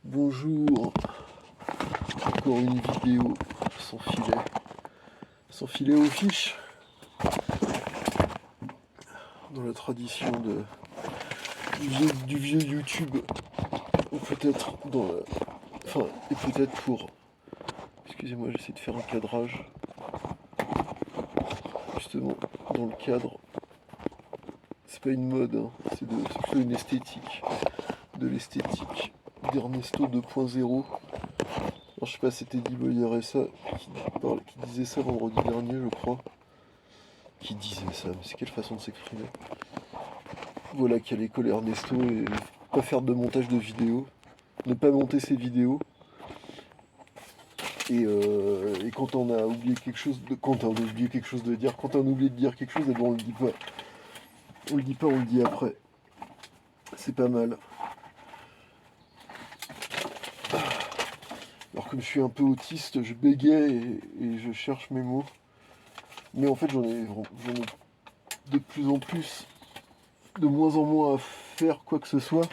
Bonjour, encore une vidéo sans filet aux fiches, dans la tradition du vieux YouTube, ou peut-être et peut-être excusez-moi, j'essaie de faire un cadrage, justement, dans le cadre, c'est pas une mode, hein, c'est plutôt une esthétique, de l'esthétique d'Ernesto 2.0. Alors, je sais pas, c'était Teddy RSA qui disait ça vendredi dernier, je crois. Qui disait ça, mais c'est quelle façon de s'exprimer. Voilà quelle école Ernesto et pas faire de montage de vidéos, ne pas monter ses vidéos. Et quand on a oublié quelque chose de, quand on a oublié quelque chose de dire, quand on a oublié de dire quelque chose, eh ben on le dit pas. On le dit pas, on le dit après. C'est pas mal. Alors comme je suis un peu autiste, je bégaye et je cherche mes mots. Mais en fait j'en ai de plus en plus, de moins en moins à faire quoi que ce soit.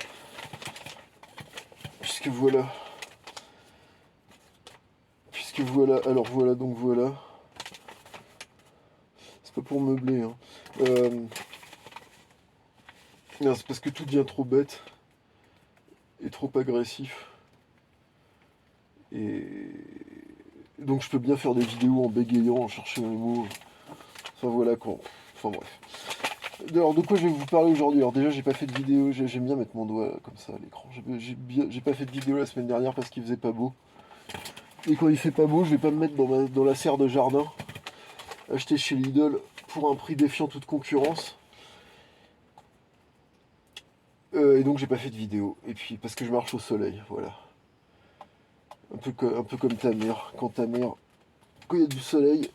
Puisque voilà. Alors voilà, donc voilà. C'est pas pour meubler, hein. Non, c'est parce que tout devient trop bête et trop agressif. Et donc je peux bien faire des vidéos en bégayant, en cherchant mes mots. Enfin voilà quoi. Enfin bref. Alors de quoi je vais vous parler aujourd'hui? Alors déjà j'ai pas fait de vidéo, j'aime bien mettre mon doigt comme ça à l'écran. J'ai pas fait de vidéo la semaine dernière parce qu'il faisait pas beau. Et quand il fait pas beau, je vais pas me mettre dans la serre de jardin achetée chez Lidl pour un prix défiant toute concurrence. Et donc j'ai pas fait de vidéo. Et puis parce que je marche au soleil, voilà. Un peu comme ta mère. Quand il y a du soleil,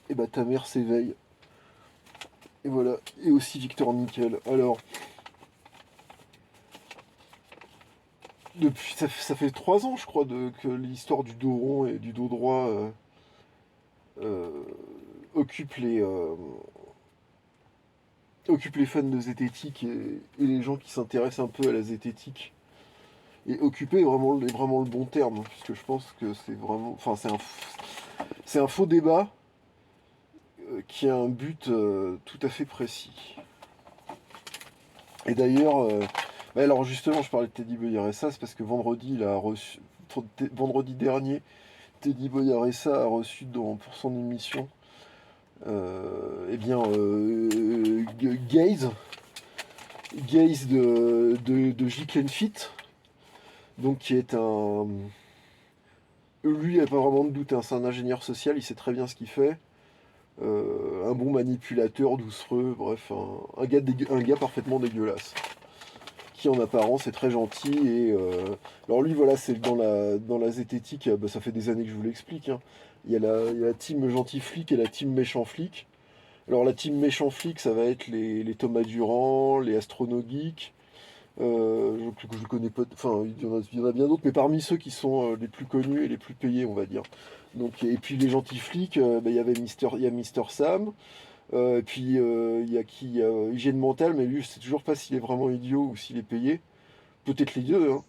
et bah ta mère s'éveille. Et voilà. Et aussi Victor Nickel. Alors, ça fait 3 ans, je crois, que l'histoire du dos rond et du dos droit euh, occupe les fans de zététique et les gens qui s'intéressent un peu à la zététique. Et occuper est vraiment le bon terme, puisque je pense que c'est vraiment. Enfin, c'est un faux débat qui a un but tout à fait précis. Et d'ailleurs, alors justement, je parlais de Teddy Boy RSA, c'est parce que vendredi dernier, Teddy Boy RSA a reçu pour son émission, Gaze de J. Fit, donc qui est lui, il n'y a pas vraiment de doute, hein, c'est un ingénieur social, il sait très bien ce qu'il fait. Un bon manipulateur, doucereux, bref, un gars parfaitement dégueulasse. Qui en apparence est très gentil. Alors lui, voilà, c'est dans la zététique, bah, ça fait des années que je vous l'explique, hein. Il y a la team gentil flic et la team méchant flic. Alors la team méchant flic, ça va être les Thomas Durand, les Astrono Geeks. Je connais pas, enfin il y en a bien d'autres, mais parmi ceux qui sont les plus connus et les plus payés, on va dire. Donc, et puis les gentils flics, bah, il y a Mister Sam, et puis il y a qui? Il y a Hygiène Mentale, mais lui je sais toujours pas s'il est vraiment idiot ou s'il est payé. Peut-être les deux, hein.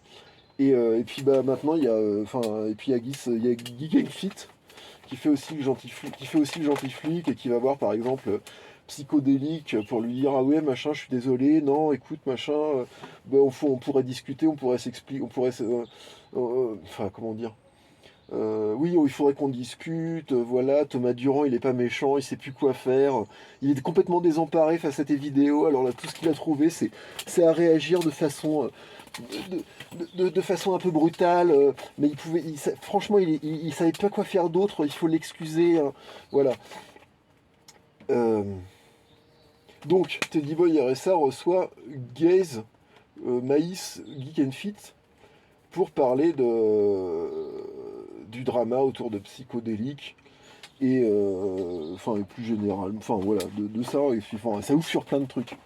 Et puis bah maintenant et puis il y a Geek and Fit qui fait aussi le gentil flic et qui va voir par exemple psychodélique pour lui dire ah ouais machin je suis désolé non écoute machin bah, on pourrait discuter on pourrait s'expliquer enfin comment dire oui il faudrait qu'on discute voilà Thomas Durand il est pas méchant il sait plus quoi faire il est complètement désemparé face à tes vidéos alors là tout ce qu'il a trouvé c'est à réagir de façon de façon un peu brutale, mais franchement, il savait pas quoi faire d'autre, il faut l'excuser, hein, voilà. Euh, donc, Teddy Boy RSA reçoit Gaze, Maïs, Geek and Fit, pour parler du drama autour de psychodéliques, et plus général, enfin voilà, de ça, enfin, ça ouvre sur plein de trucs.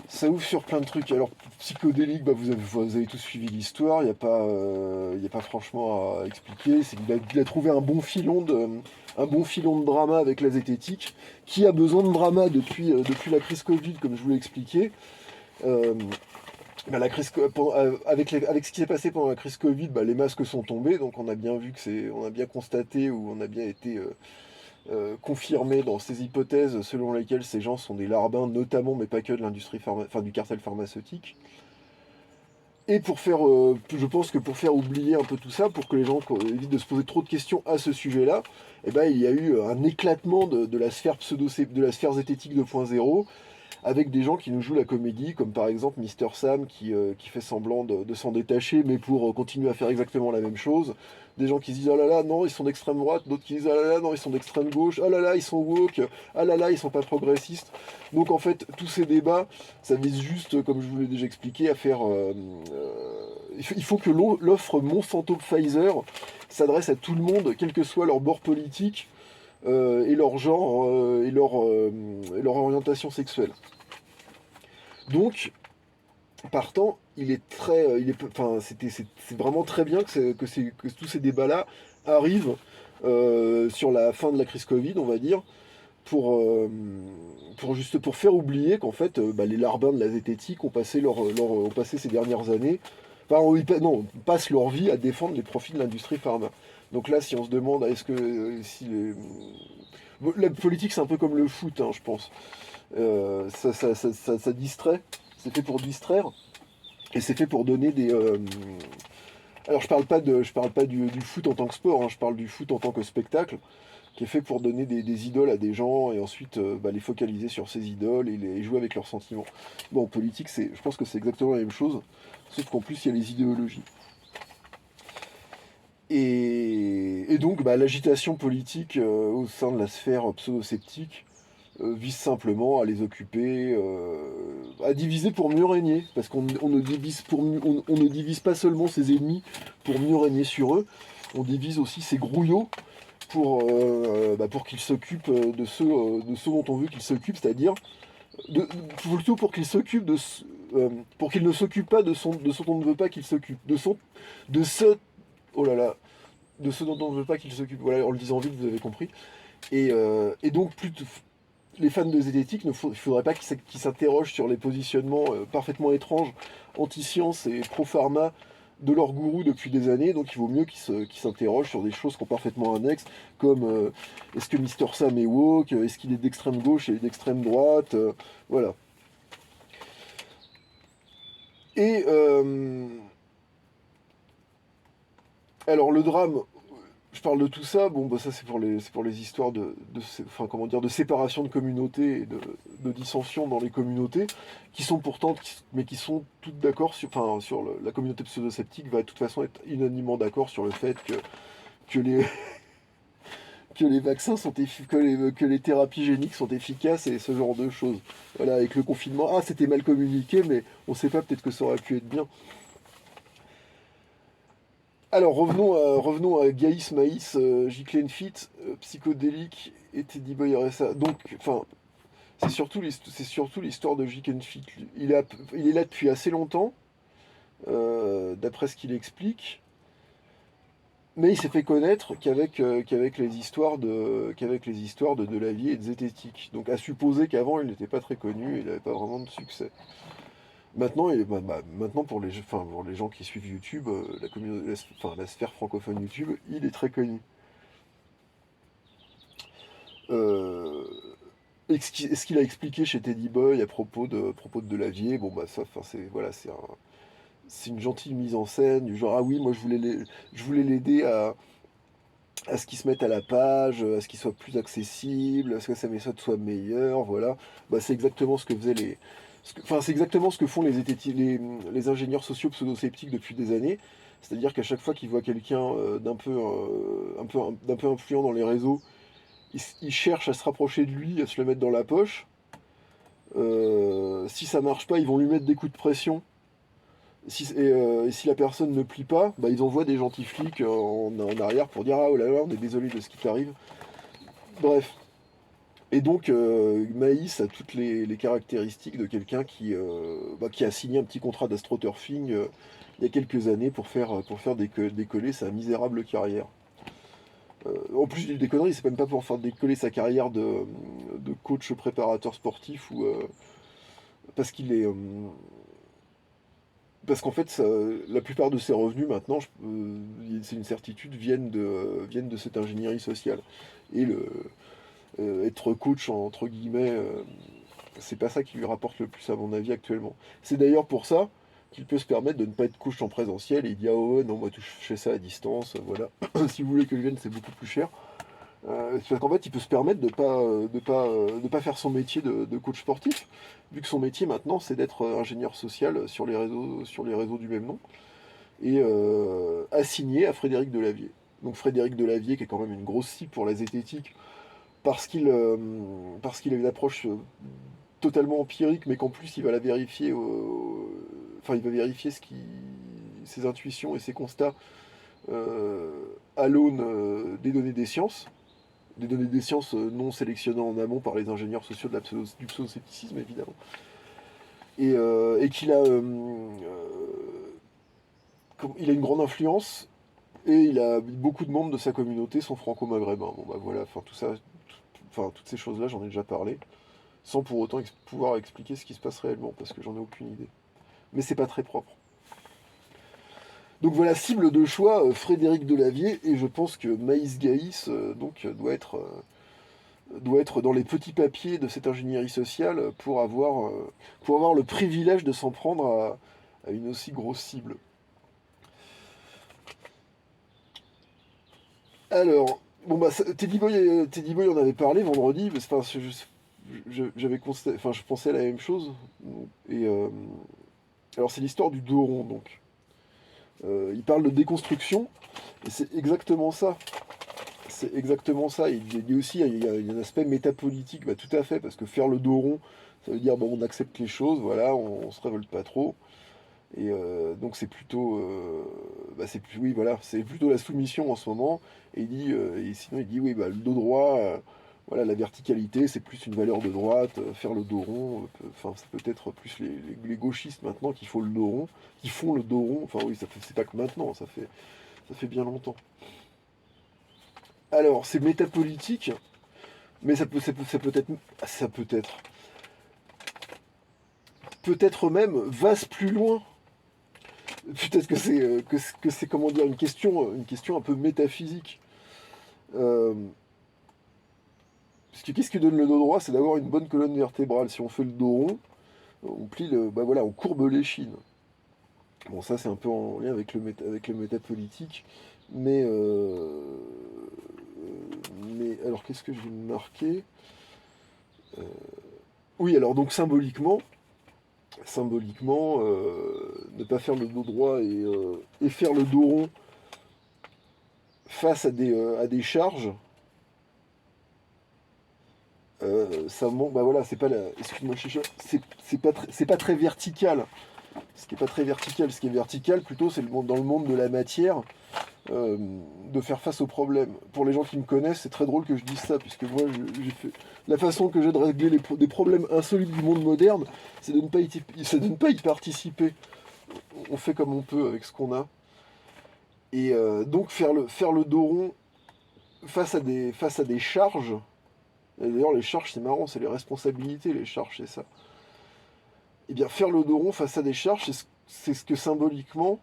Ça ouvre sur plein de trucs. Alors, psychodélique, bah, vous avez tous suivi l'histoire, il n'y a pas franchement à expliquer. Il a trouvé un bon filon de drama avec la zététique, qui a besoin de drama depuis la crise Covid, comme je vous l'ai expliqué. Euh, bah, avec ce qui s'est passé pendant la crise Covid, bah, les masques sont tombés, donc on a bien vu on a bien constaté ou on a bien été confirmé dans ces hypothèses selon lesquelles ces gens sont des larbins, notamment, mais pas que de l'industrie enfin du cartel pharmaceutique. Et je pense que pour faire oublier un peu tout ça, pour que les gens évitent de se poser trop de questions à ce sujet-là, eh ben, il y a eu un éclatement de la sphère de la sphère zététique 2.0, avec des gens qui nous jouent la comédie, comme par exemple Mister Sam qui fait semblant de s'en détacher, mais pour continuer à faire exactement la même chose. Des gens qui se disent oh là là, non, ils sont d'extrême droite, d'autres qui disent oh là là, non, ils sont d'extrême gauche, oh là là, ils sont woke, ah là là, ils sont pas progressistes. Donc en fait, tous ces débats, ça vise juste, comme je vous l'ai déjà expliqué, à faire. Il faut que l'offre Monsanto-Pfizer s'adresse à tout le monde, quel que soit leur bord politique et leur genre et leur orientation sexuelle. Donc, partant, c'est vraiment très bien que tous ces débats-là arrivent sur la fin de la crise Covid, on va dire, pour, euh, pour faire oublier qu'en fait, bah, les larbins de la zététique ont passé ces dernières années, non, passent leur vie à défendre les profits de l'industrie pharma. Donc là, si on se demande, est-ce que si les... La politique, c'est un peu comme le foot, hein, je pense. Ça distrait, c'est fait pour distraire, et c'est fait pour donner des... Alors je parle pas du foot en tant que sport, hein, je parle du foot en tant que spectacle, qui est fait pour donner des idoles à des gens, et ensuite bah, les focaliser sur ces idoles et jouer avec leurs sentiments. Bon, en politique, je pense que c'est exactement la même chose, sauf qu'en plus il y a les idéologies. Et donc bah, l'agitation politique au sein de la sphère pseudo-sceptique, vise simplement à les occuper, à diviser pour mieux régner, parce on ne divise on ne divise pas seulement ses ennemis pour mieux régner sur eux, on divise aussi ses grouillots pour qu'ils s'occupent de ceux dont on veut qu'ils s'occupent, c'est-à-dire plutôt pour qu'ils s'occupent pour qu'ils ne s'occupent pas de ce dont on ne veut pas qu'ils s'occupent, de ce, oh là là, de ce dont on ne veut pas qu'ils s'occupent. Voilà, en le disant vite, vous avez compris. Et donc les fans de zététique, il ne faudrait pas qu'ils s'interrogent sur les positionnements parfaitement étranges, anti-science et pro-pharma de leur gourou depuis des années, donc il vaut mieux qu'ils s'interrogent sur des choses qui sont parfaitement annexes, comme est-ce que Mister Sam est woke, est-ce qu'il est d'extrême gauche et d'extrême droite, voilà. Et alors le drame, je parle de tout ça, bon bah ça c'est pour les histoires enfin comment dire, de séparation de communautés et de dissension dans les communautés, qui sont pourtant, mais qui sont toutes d'accord la communauté pseudo-sceptique va de toute façon être unanimement d'accord sur le fait que les que les vaccins que les thérapies géniques sont efficaces et ce genre de choses. Voilà, avec le confinement, ah c'était mal communiqué, mais on sait pas, peut-être que ça aurait pu être bien. Alors revenons à Gaïs Maïs, Ghislaine Fit, Psychodélique et Teddy Boy RSA. Donc, enfin, c'est surtout l'histoire de Ghislaine Fit. Il est là depuis assez longtemps, d'après ce qu'il explique, mais il s'est fait connaître qu'avec les histoires de Delavier et de Zététique. Donc à supposer qu'avant il n'était pas très connu, il n'avait pas vraiment de succès. Maintenant, maintenant pour les gens qui suivent YouTube, la sphère francophone YouTube, il est très connu. Euh, et ce qu'il a expliqué chez Teddy Boy à propos de Delavier, bon bah ça, enfin c'est voilà, c'est une gentille mise en scène du genre ah oui moi je voulais l'aider à ce qu'il se mette à la page, à ce qu'il soit plus accessible, à ce que sa méthode soit meilleure, voilà. Bah c'est exactement ce que faisaient enfin c'est exactement ce que font les ingénieurs sociaux pseudo-sceptiques depuis des années. C'est-à-dire qu'à chaque fois qu'ils voient quelqu'un d'un peu influent dans les réseaux, ils cherchent à se rapprocher de lui, à se le mettre dans la poche. Si ça marche pas, ils vont lui mettre des coups de pression. Et si la personne ne plie pas, bah, ils envoient des gentils flics en arrière pour dire ah oh là là, on est désolé de ce qui t'arrive. Bref. Et donc Maïs a toutes les caractéristiques de quelqu'un qui a signé un petit contrat d'astroturfing il y a quelques années pour faire décoller sa misérable carrière. En plus, je dis des conneries, c'est même pas pour faire décoller sa carrière de coach préparateur sportif ou parce qu'il est parce qu'en fait, la plupart de ses revenus maintenant, c'est une certitude, viennent de cette ingénierie sociale. Et être coach, entre guillemets, c'est pas ça qui lui rapporte le plus à mon avis actuellement. C'est d'ailleurs pour ça qu'il peut se permettre de ne pas être coach en présentiel et il dit ah ouais non moi je fais ça à distance, voilà. Si vous voulez que je vienne c'est beaucoup plus cher. C'est parce qu'en fait il peut se permettre de pas faire son métier de coach sportif, vu que son métier maintenant c'est d'être ingénieur social sur les réseaux du même nom, et assigné à Frédéric Delavier. Donc Frédéric Delavier qui est quand même une grosse cible pour la zététique, parce qu'il a une approche totalement empirique, mais qu'en plus il va la vérifier, enfin il va vérifier ses intuitions et ses constats euh, à l'aune des données des sciences non sélectionnées en amont par les ingénieurs sociaux du pseudo-scepticisme évidemment, et qu'il a, il a une grande influence et il a beaucoup de membres de sa communauté sont franco-maghrébins. Bon bah voilà, enfin tout ça, enfin toutes ces choses-là j'en ai déjà parlé, sans pour autant pouvoir expliquer ce qui se passe réellement, parce que j'en ai aucune idée. Mais c'est pas très propre. Donc voilà, cible de choix, Frédéric Delavier, et je pense que Maïs Gaïs doit être dans les petits papiers de cette ingénierie sociale pour avoir le privilège de s'en prendre à une aussi grosse cible. Alors, bon bah Teddy Boy en avait parlé vendredi, mais enfin, j'avais constaté, enfin je pensais à la même chose. Et alors c'est l'histoire du dos rond donc. Il parle de déconstruction, et c'est exactement ça. C'est exactement ça. Il dit aussi, il y a un aspect métapolitique, bah, tout à fait, parce que faire le dos rond, ça veut dire bon, on accepte les choses, voilà, on se révolte pas trop. Et donc c'est plutôt, oui, voilà, c'est plutôt la soumission en ce moment. Et il dit, et sinon il dit oui, bah, le dos droit, voilà, la verticalité, c'est plus une valeur de droite. Faire le dos rond, enfin, c'est peut-être plus les gauchistes maintenant qui font le dos rond, qui font le dos rond. Enfin oui, c'est pas que maintenant, ça fait bien longtemps. Alors c'est métapolitique, mais ça peut être même vaste plus loin. Peut-être que c'est comment dire une question un peu métaphysique. Euh, Parce que qu'est-ce que donne le dos droit? C'est d'avoir une bonne colonne vertébrale. Si on fait le dos rond, on plie bah voilà, on courbe l'échine. Bon, ça c'est un peu en lien avec le métapolitique, mais mais alors qu'est-ce que je vais me marquer? Oui, alors donc symboliquement, ne pas faire le dos droit et faire le dos rond face à des charges, ça montre, bah voilà, c'est pas la, excuse-moi, chicha, c'est pas très vertical. Ce qui est pas très vertical, ce qui est vertical plutôt, c'est dans le monde de la matière, euh, de faire face aux problèmes. Pour les gens qui me connaissent, c'est très drôle que je dise ça, puisque moi, j'ai fait la façon que j'ai de régler des problèmes insolites du monde moderne, c'est de ne pas y participer. On fait comme on peut avec ce qu'on a. Et donc faire le dos rond face à des charges. Et d'ailleurs, les charges, c'est marrant, c'est les responsabilités, les charges, c'est ça. Et bien, faire le dos rond face à des charges, c'est ce que symboliquement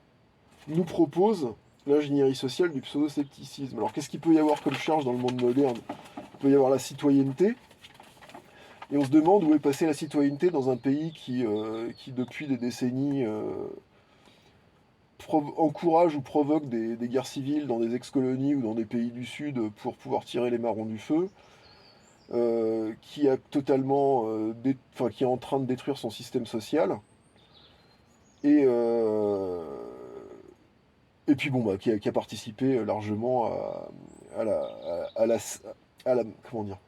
nous propose l'ingénierie sociale du pseudo-scepticisme. Alors, qu'est-ce qu'il peut y avoir comme charge dans le monde moderne? Il peut y avoir la citoyenneté, et on se demande où est passée la citoyenneté dans un pays qui depuis des décennies, encourage ou provoque des guerres civiles dans des ex-colonies ou dans des pays du Sud pour pouvoir tirer les marrons du feu, qui a totalement, qui est en train de détruire son système social, et, euh, et puis bon, bah, qui a participé largement à la, à la, à la- comment dire,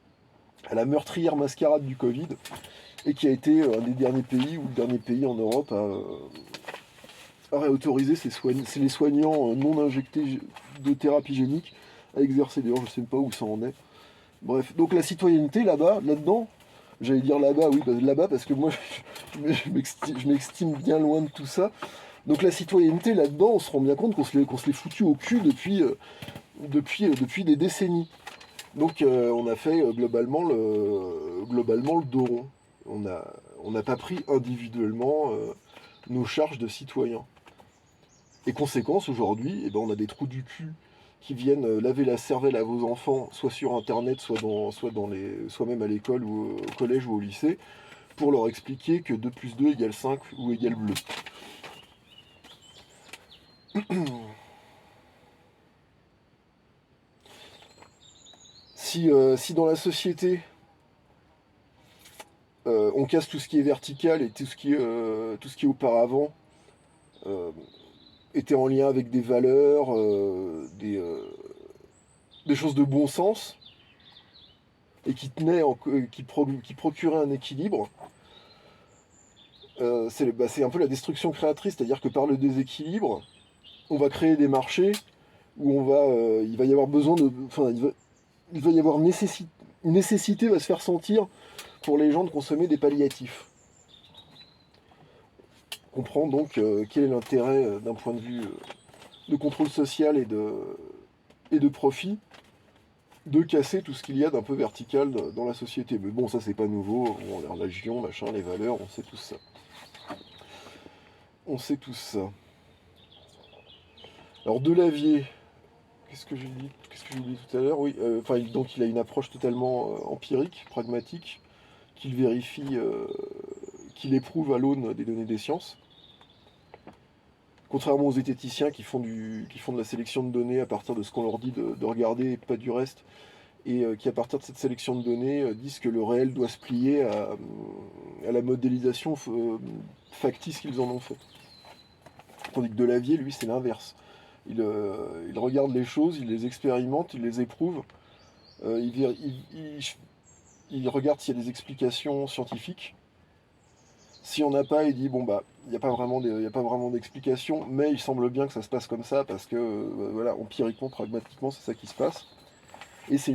à la meurtrière mascarade du Covid, et qui a été un des derniers pays, ou le dernier pays en Europe à réautoriser les soignants non injectés de thérapie génique à exercer. D'ailleurs, je ne sais pas où ça en est. Bref, donc la citoyenneté là-dedans, j'allais dire là-bas, oui, bah, là-bas, parce que moi, je m'estime bien loin de tout ça. Donc la citoyenneté là-dedans, on se rend bien compte qu'on se l'est foutu au cul depuis des décennies. Donc on a fait globalement le dos rond. On n'a pas pris individuellement nos charges de citoyens. Et conséquence, aujourd'hui, eh ben, on a des trous du cul qui viennent laver la cervelle à vos enfants, soit sur internet, soit même à l'école ou au collège ou au lycée, pour leur expliquer que 2 plus 2 égale 5 ou égale bleu. Si dans la société, on casse tout ce qui est vertical et tout ce qui auparavant euh, était en lien avec des valeurs, des choses de bon sens, et qui procuraient un équilibre, c'est un peu la destruction créatrice, c'est-à-dire que par le déséquilibre, on va créer des marchés où il va y avoir besoin de, enfin, il va y avoir une nécessité va se faire sentir pour les gens de consommer des palliatifs. On comprend donc quel est l'intérêt d'un point de vue de contrôle social et de profit de casser tout ce qu'il y a d'un peu vertical dans la société. Mais bon, ça c'est pas nouveau, bon, la religion, machin, les valeurs, on sait tout ça. On sait tout ça. Alors Delavier, qu'est-ce que j'ai dit tout à l'heure? Oui, donc il a une approche totalement empirique, pragmatique, qu'il vérifie, qu'il éprouve à l'aune des données des sciences. Contrairement aux zététiciens qui font de la sélection de données à partir de ce qu'on leur dit de regarder et pas du reste, et qui à partir de cette sélection de données disent que le réel doit se plier à la modélisation factice qu'ils en ont fait. Tandis que Delavier, lui, c'est l'inverse. Il regarde les choses, il les expérimente, il les éprouve, il regarde s'il y a des explications scientifiques. Si on n'a pas, il dit bon bah il n'y a pas vraiment d'explication, mais il semble bien que ça se passe comme ça parce que voilà, empiriquement, pragmatiquement, c'est ça qui se passe. Et c'est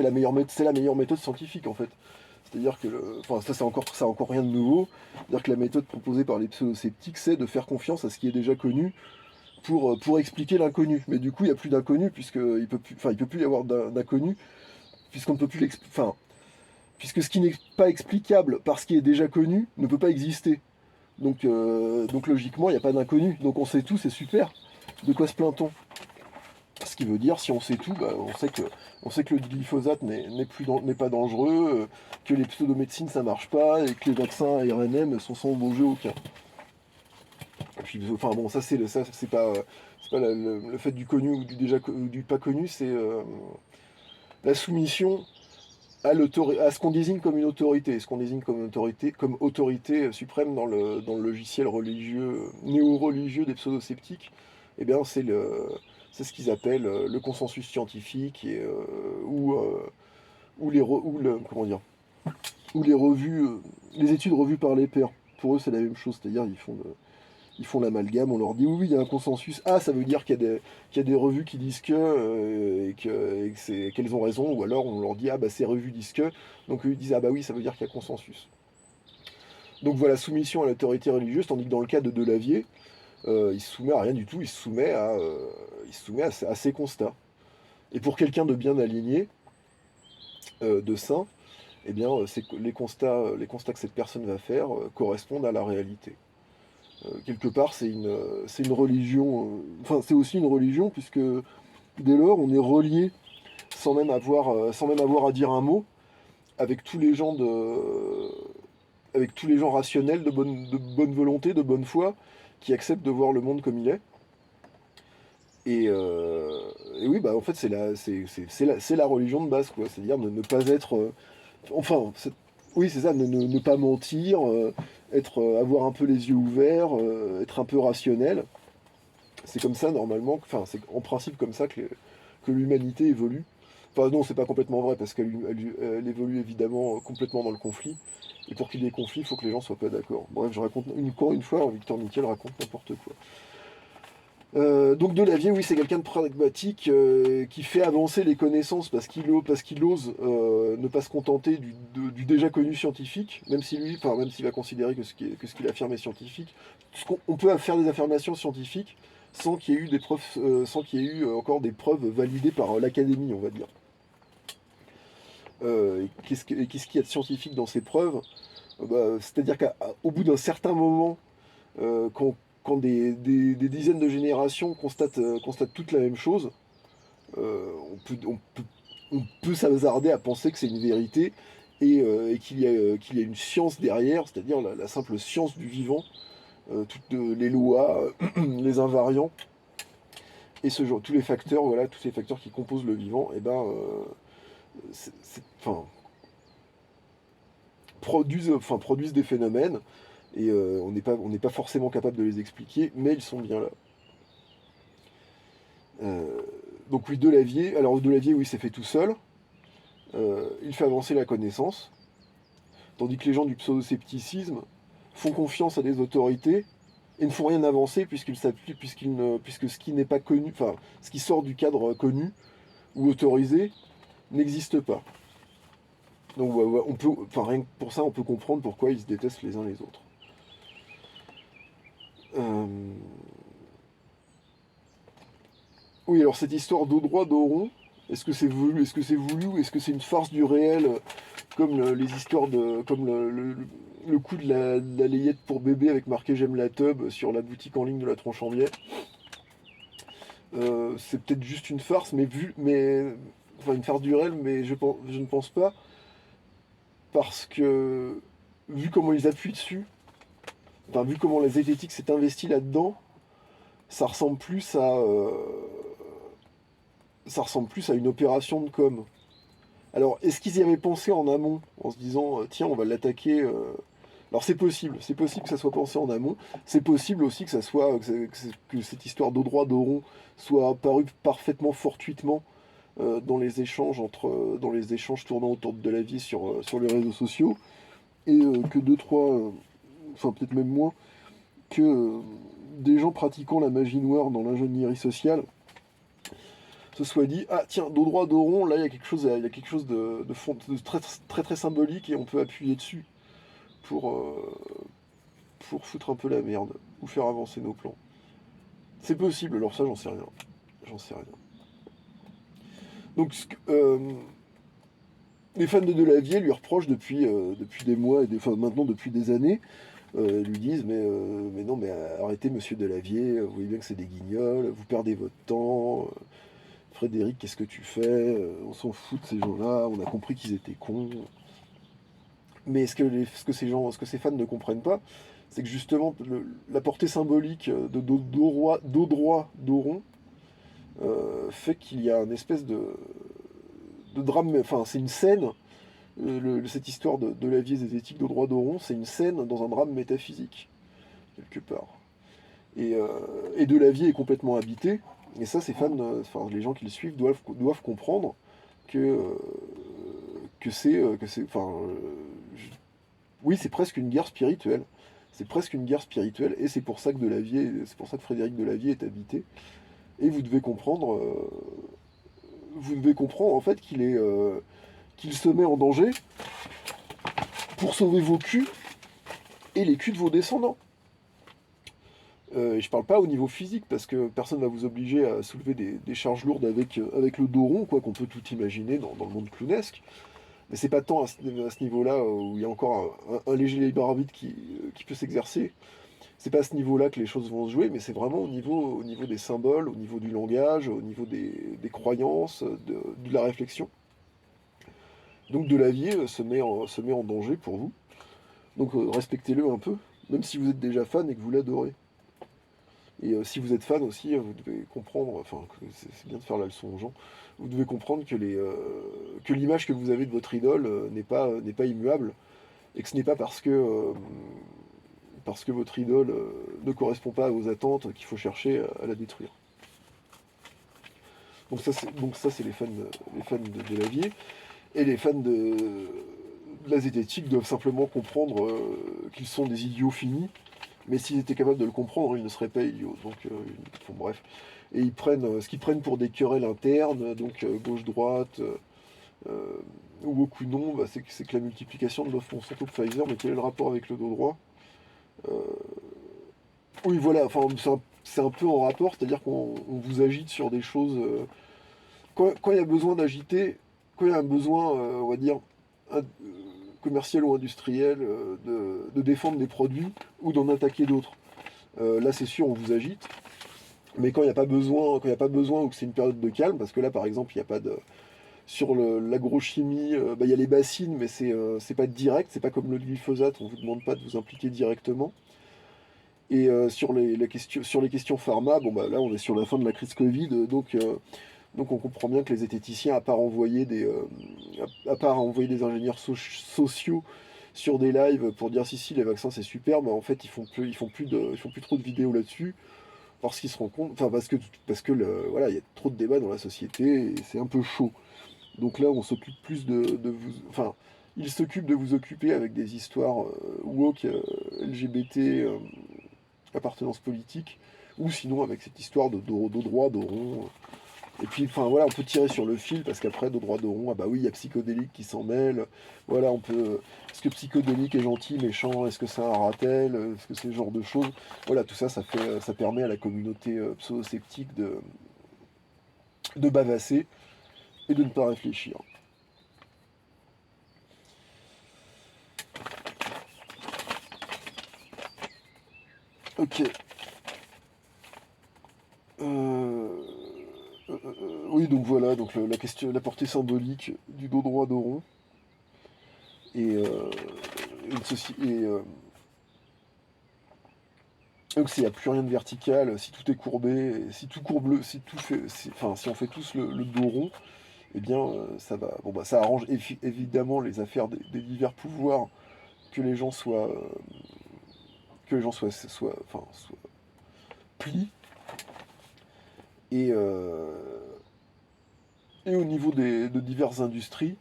la meilleure méthode scientifique en fait. C'est-à-dire que, ça c'est encore rien de nouveau. C'est-à-dire que la méthode proposée par les pseudo-sceptiques, c'est de faire confiance à ce qui est déjà connu pour expliquer l'inconnu. Mais du coup, il n'y a plus d'inconnu il peut plus y avoir d'inconnu puisqu'on ne peut plus puisque ce qui n'est pas explicable par ce qui est déjà connu ne peut pas exister. Donc logiquement, il n'y a pas d'inconnu. Donc on sait tout, c'est super. De quoi se plaint-on? Ce qui veut dire, si on sait tout, bah, on sait que le glyphosate n'est pas dangereux, que les pseudomédecines ça marche pas, et que les vaccins ARNM sont sans danger aucun. Et puis, enfin bon, c'est pas le fait du connu ou du pas connu, c'est la soumission à ce qu'on désigne comme une autorité. Ce qu'on désigne comme autorité suprême dans le logiciel religieux, néo-religieux des pseudo-sceptiques, eh bien c'est ce qu'ils appellent le consensus scientifique ou les revues, les études revues par les pairs. Pour eux, c'est la même chose, c'est-à-dire ils font l'amalgame, on leur dit oui, il y a un consensus. Ah, ça veut dire qu'il y a des revues qui disent qu'elles ont raison, ou alors on leur dit ah bah ces revues disent que, donc eux ils disent ah bah oui, ça veut dire qu'il y a consensus. Donc voilà, soumission à l'autorité religieuse, tandis que dans le cas de Delavier, il se soumet à rien du tout, il se soumet à ses constats. Et pour quelqu'un de bien aligné, de sain, eh bien, les constats que cette personne va faire correspondent à la réalité. Quelque part, c'est une religion, c'est aussi une religion, puisque dès lors, on est relié sans même avoir à dire un mot, avec tous les gens avec tous les gens rationnels, de bonne volonté, de bonne foi, qui acceptent de voir le monde comme il est. Et oui, bah en fait, c'est la religion de base, quoi. C'est-à-dire ne pas être. Oui, c'est ça, ne pas mentir, avoir un peu les yeux ouverts, être un peu rationnel. C'est comme ça, normalement, c'est en principe comme ça que l'humanité évolue. Enfin, non, c'est pas complètement vrai, parce elle évolue évidemment complètement dans le conflit. Et pour qu'il y ait conflit, il faut que les gens soient pas d'accord. Bref, je raconte encore une fois, Victor Miquel raconte n'importe quoi. Donc Delavier, oui, c'est quelqu'un de pragmatique qui fait avancer les connaissances parce qu'il ose ne pas se contenter du déjà connu scientifique, même s'il va considérer que ce qu'il affirme est scientifique. On peut faire des affirmations scientifiques sans qu'il y ait eu sans qu'il y ait eu encore des preuves validées par l'académie, on va dire. Et qu'est-ce qu'il y a de scientifique dans ces preuves? C'est-à-dire qu'au bout d'un certain moment, Quand des dizaines de générations constatent toutes la même chose, on peut s'hasarder à penser que c'est une vérité et qu'il y a une science derrière, c'est-à-dire la simple science du vivant, toutes les lois, les invariants, et tous les facteurs, voilà, tous ces facteurs qui composent le vivant, et ben, enfin, produisent des phénomènes, et on n'est pas forcément capable de les expliquer, mais ils sont bien là. Donc oui, Delavier, alors Delavier, oui, c'est fait tout seul, il fait avancer la connaissance, tandis que les gens du pseudo-scepticisme font confiance à des autorités et ne font rien avancer puisque ce qui n'est pas connu, enfin, ce qui sort du cadre connu ou autorisé n'existe pas. Donc rien que pour ça, on peut comprendre pourquoi ils se détestent les uns les autres. Oui, alors cette histoire d'eau droit, d'eau rond, est-ce que c'est voulu, ou est-ce que c'est une farce du réel, comme les histoires comme le coup de la layette pour bébé avec marqué j'aime la tub sur la boutique en ligne de la Tronche en Biais. C'est peut-être juste une farce, enfin une farce du réel, mais je ne pense pas, parce que vu comment ils appuient dessus, enfin vu comment la zététique s'est investie là-dedans, ça ressemble plus à une opération de com. Alors, est-ce qu'ils y avaient pensé en amont, en se disant, tiens, on va l'attaquer Alors c'est possible que ça soit pensé en amont, c'est possible aussi que ça soit, que cette histoire d'eau droit, d'eau rond soit apparue parfaitement fortuitement dans les échanges tournant autour de Delavier sur les réseaux sociaux, et que deux, trois, enfin peut-être même moins, que des gens pratiquant la magie noire dans l'ingénierie sociale se soit dit, ah tiens, dos droit, dos rond, là il y a quelque chose, de très, très très symbolique, et on peut appuyer dessus pour, foutre un peu la merde ou faire avancer nos plans. C'est possible, alors ça j'en sais rien. J'en sais rien. Donc les fans de Delavier lui reprochent depuis des mois, enfin maintenant depuis des années, lui disent mais non, mais arrêtez monsieur Delavier, vous voyez bien que c'est des guignols, vous perdez votre temps, Frédéric, qu'est-ce que tu fais, on s'en fout de ces gens-là, on a compris qu'ils étaient cons. Mais ce que ces fans ne comprennent pas, c'est que justement la portée symbolique de dos droit, dos rond, fait qu'il y a une espèce de drame, enfin c'est une scène, cette histoire de la vie zététique dos droit, dos rond, c'est une scène dans un drame métaphysique, quelque part. Et Delavier est complètement habité, et ça ces fans, enfin les gens qui le suivent doivent comprendre enfin, oui, c'est presque une guerre spirituelle. C'est presque une guerre spirituelle, et c'est pour ça que Frédéric Delavier est habité. Et vous devez comprendre en fait qu'il se met en danger pour sauver vos culs et les culs de vos descendants. Et je parle pas au niveau physique, parce que personne va vous obliger à soulever des charges lourdes avec le dos rond, quoi, qu'on peut tout imaginer dans le monde clownesque. Mais c'est pas tant à ce niveau-là où il y a encore un léger libre arbitre qui peut s'exercer. C'est pas à ce niveau-là que les choses vont se jouer, mais c'est vraiment au niveau des symboles, au niveau du langage, au niveau des croyances, de la réflexion. Donc Delavier se met en danger pour vous. Donc respectez-le un peu, même si vous êtes déjà fan et que vous l'adorez. Et si vous êtes fan aussi, vous devez comprendre, enfin, c'est bien de faire la leçon aux gens, vous devez comprendre que l'image que vous avez de votre idole n'est pas immuable, et que ce n'est pas parce que votre idole ne correspond pas à vos attentes qu'il faut chercher à la détruire. Donc ça c'est les fans de Delavier, et les fans de la zététique doivent simplement comprendre qu'ils sont des idiots finis. Mais s'ils étaient capables de le comprendre, ils ne seraient pas idiots. Donc, bon, bref. Et ils prennent ce qu'ils prennent pour des querelles internes, donc gauche-droite, ou beaucoup non, bah, c'est que la multiplication de l'offre Monsanto Pfizer, mais quel est le rapport avec le dos droit? Oui, voilà, enfin, c'est un peu en rapport, c'est-à-dire qu'on vous agite sur des choses. Quand il y a besoin d'agiter, quand il y a un besoin, on va dire, commercial ou industriel, de défendre des produits ou d'en attaquer d'autres. Là c'est sûr on vous agite, mais quand il n'y a pas besoin, ou que c'est une période de calme, parce que là par exemple il n'y a pas de... Sur l'agrochimie, il y a les bassines, mais c'est pas direct, c'est pas comme le glyphosate, on vous demande pas de vous impliquer directement. Et sur les questions pharma, bon bah là on est sur la fin de la crise Covid, donc on comprend bien que les zététiciens, à part envoyer des ingénieurs sociaux sur des lives pour dire si les vaccins c'est super, mais en fait ils font plus trop de vidéos là-dessus parce qu'ils se rendent compte, enfin parce que voilà, il y a trop de débats dans la société et c'est un peu chaud. Donc là on s'occupe plus de vous, enfin ils s'occupent de vous occuper avec des histoires woke, LGBT, appartenance politique, ou sinon avec cette histoire de droit, de rond. Et puis, enfin voilà, on peut tirer sur le fil parce qu'après, de droit de rond, ah bah oui, il y a psychodélique qui s'en mêle. Voilà, on peut. Est-ce que psychodélique est gentil, méchant? Est-ce que c'est un ratel? Est-ce que c'est ce genre de choses? Voilà, tout ça, ça permet à la communauté pseudo-sceptique de bavasser et de ne pas réfléchir. Ok. Oui, donc voilà, donc la question, la portée symbolique du dos droit, dos rond. Et, donc s'il n'y a plus rien de vertical, si tout est courbé, si tout courbe, si tout fait, enfin si on fait tous le dos rond, eh bien ça va. Bon bah ça arrange évidemment les affaires des divers pouvoirs, que les gens soient plis. Et, et au niveau de diverses industries,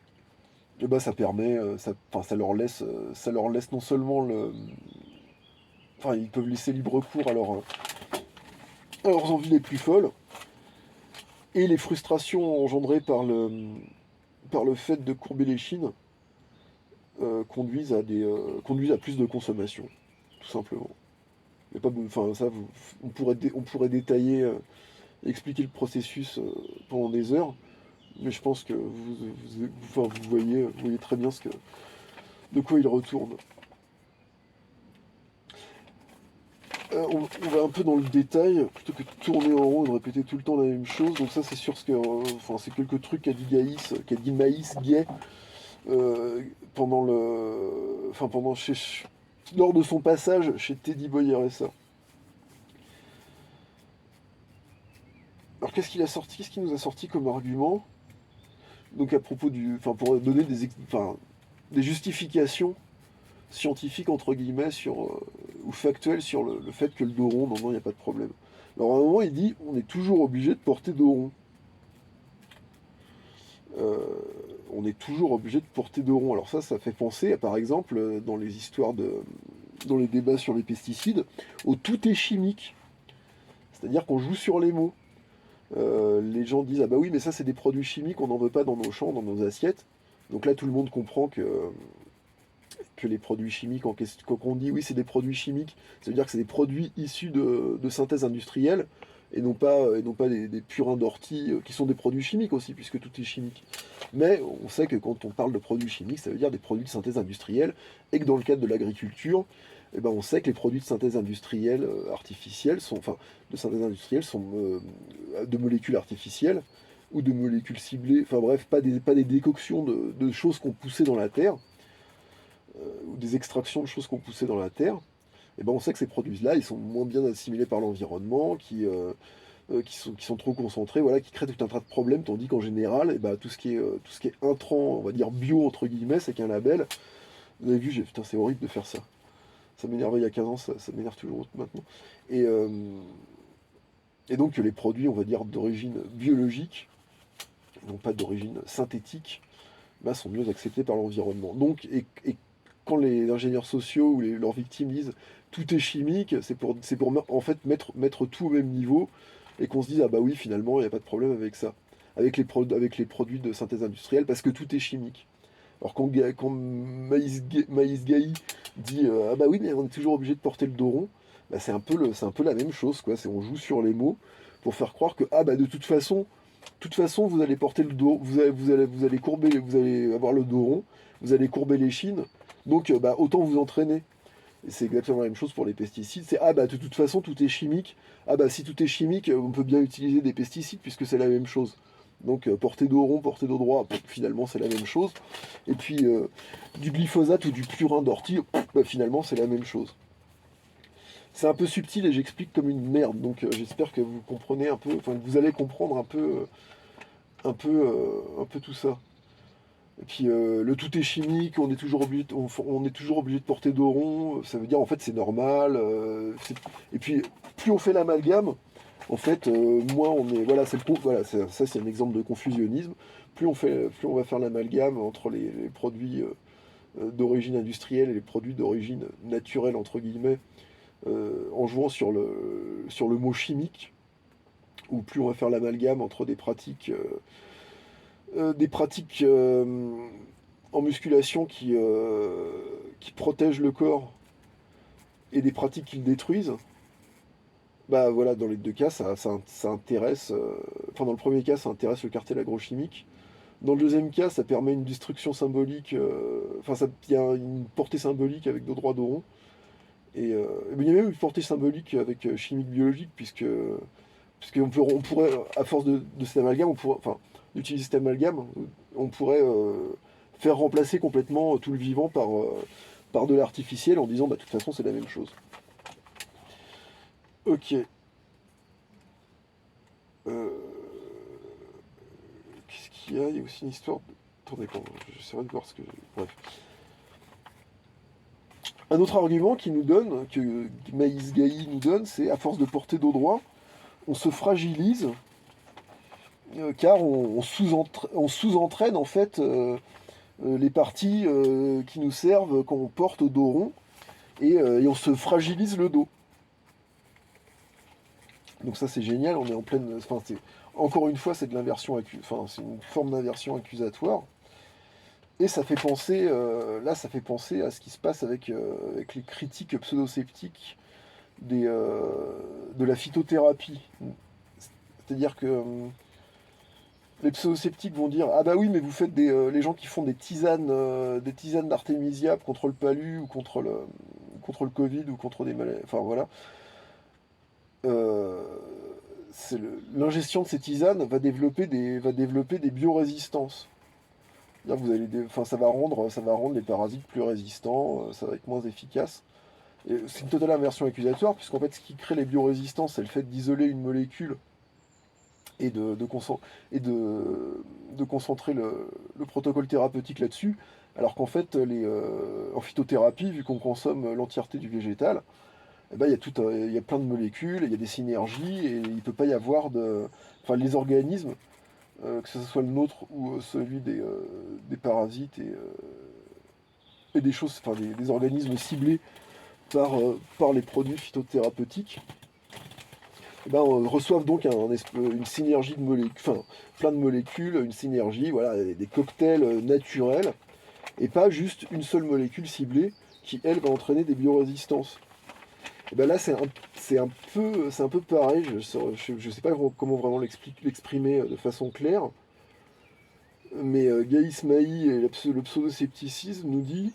eh ben, ça permet, ça leur laisse non seulement enfin ils peuvent laisser libre cours à leurs envies les plus folles, et les frustrations engendrées par le fait de courber les chines conduisent à plus de consommation, tout simplement. Mais pas, enfin, ça, on pourrait détailler, expliquer le processus pendant des heures, mais je pense que vous voyez très bien de quoi il retourne. On va un peu dans le détail, plutôt que de tourner en rond et de répéter tout le temps la même chose. Donc ça, c'est sur ce que, enfin, c'est quelques trucs qu'a dit Maïs Gay pendant lors de son passage chez Teddy Boy RSA. Alors qu'est-ce qu'il nous a sorti comme argument? Donc à propos enfin pour donner des justifications scientifiques entre guillemets ou factuelles sur le fait que le dos rond, non, il n'y a pas de problème. Alors à un moment, il dit, on est toujours obligé de porter dos rond. Euh, on est toujours obligé de porter dos rond. Alors ça fait penser, par exemple, dans les débats sur les pesticides, au tout est chimique. C'est-à-dire qu'on joue sur les mots. Les gens disent, ah bah oui, mais ça c'est des produits chimiques, on n'en veut pas dans nos champs, dans nos assiettes. Donc là, tout le monde comprend que les produits chimiques, quand on dit oui, c'est des produits chimiques, ça veut dire que c'est des produits issus de synthèse industrielle, et non pas des purins d'ortie, qui sont des produits chimiques aussi, puisque tout est chimique. Mais on sait que quand on parle de produits chimiques, ça veut dire des produits de synthèse industrielle, et que dans le cadre de l'agriculture, eh ben on sait que les produits de synthèse industrielle de synthèse industrielle sont de molécules artificielles, ou de molécules ciblées, enfin bref, pas des décoctions de choses qu'on poussait dans la terre, ou des extractions de choses qu'on poussait dans la terre. Et ben on sait que ces produits-là, ils sont moins bien assimilés par l'environnement, qui sont trop concentrés, voilà, qui créent tout un tas de problèmes, tandis qu'en général, et ben, tout ce qui est intrant, on va dire bio entre guillemets, c'est qu'un label. Vous avez vu, putain, c'est horrible de faire ça. Ça m'énervait il y a 15 ans, ça m'énerve toujours maintenant. Et, euh, et donc les produits, on va dire, d'origine biologique, non pas d'origine synthétique, bah, sont mieux acceptés par l'environnement. Donc, et quand les ingénieurs sociaux ou leurs victimes disent tout est chimique, c'est pour en fait mettre tout au même niveau, et qu'on se dise ah bah oui, finalement il n'y a pas de problème avec ça, avec les produits de synthèse industrielle, parce que tout est chimique. Alors quand Maïs Gaï dit ah bah oui, mais on est toujours obligé de porter le dos rond, bah c'est un peu la même chose, quoi. On joue sur les mots pour faire croire que ah bah de toute façon vous allez porter le dos, vous allez courber, vous allez avoir le dos rond, vous allez courber les chines, donc bah autant vous entraîner. Et c'est exactement la même chose pour les pesticides. C'est ah bah de toute façon tout est chimique. Ah bah si tout est chimique, on peut bien utiliser des pesticides puisque c'est la même chose. Donc portée dos rond, portée dos droit, finalement c'est la même chose. Et puis du glyphosate ou du purin d'ortie, bah, finalement c'est la même chose. C'est un peu subtil et j'explique comme une merde, donc j'espère que vous comprenez un peu, enfin que vous allez comprendre un peu tout ça. Et puis le tout est chimique, on est toujours obligé de porter dos rond, ça veut dire en fait c'est normal. Et puis plus on fait l'amalgame, en fait moins on est. Voilà, voilà, ça c'est un exemple de confusionnisme. Plus on va faire l'amalgame entre les produits d'origine industrielle et les produits d'origine naturelle entre guillemets, en jouant sur le mot chimique, ou plus on va faire l'amalgame entre des pratiques en musculation qui protègent le corps et des pratiques qui le détruisent, bah voilà, dans les deux cas, ça intéresse. Enfin, dans le premier cas, ça intéresse le cartel agrochimique. Dans le deuxième cas, ça permet une destruction symbolique. Enfin, il y a une portée symbolique avec de droits d'euros. Et il y a même une portée symbolique avec chimique biologique, on pourrait, à force de cet amalgame, enfin, d'utiliser cet amalgame, on pourrait faire remplacer complètement tout le vivant par de l'artificiel en disant, bah, de toute façon, c'est la même chose. Ok. Qu'est-ce qu'il y a? Il y a aussi une histoire de. Attendez, j'essaierai de voir ce que. Bref. Un autre argument que Maïs Gaï nous donne, c'est à force de porter dos droit, on se fragilise car on sous-entraîne en fait les parties qui nous servent quand on porte dos rond et on se fragilise le dos. Donc ça c'est génial, on est en pleine. Enfin, encore une fois, c'est de l'inversion enfin, c'est une forme d'inversion accusatoire. Et ça fait penser, ça fait penser à ce qui se passe avec les critiques pseudo-sceptiques de la phytothérapie. C'est-à-dire que les pseudo-sceptiques vont dire ah bah oui mais vous faites les gens qui font des tisanes d'artémisia contre le palu ou contre le Covid ou contre des maladies. Enfin voilà. Euh, L'ingestion de ces tisanes va développer des biorésistances. Enfin, ça va rendre les parasites plus résistants, ça va être moins efficace. C'est une totale inversion accusatoire, puisqu'en fait, ce qui crée les biorésistances, c'est le fait d'isoler une molécule et de concentrer le protocole thérapeutique là-dessus, alors qu'en fait, en phytothérapie, vu qu'on consomme l'entièreté du végétal, eh ben, il y a plein de molécules, il y a des synergies, et il ne peut pas y avoir de. Enfin, les organismes, que ce soit le nôtre ou celui des parasites et des choses, enfin des organismes ciblés par les produits phytothérapeutiques, eh ben, reçoivent donc une synergie de molécules, enfin plein de molécules, une synergie, voilà, des cocktails naturels, et pas juste une seule molécule ciblée qui, elle, va entraîner des biorésistances. Et ben là, c'est un peu pareil, je sais pas comment vraiment l'exprimer de façon claire, mais Gaïs Maï et le pseudo-scepticisme nous dit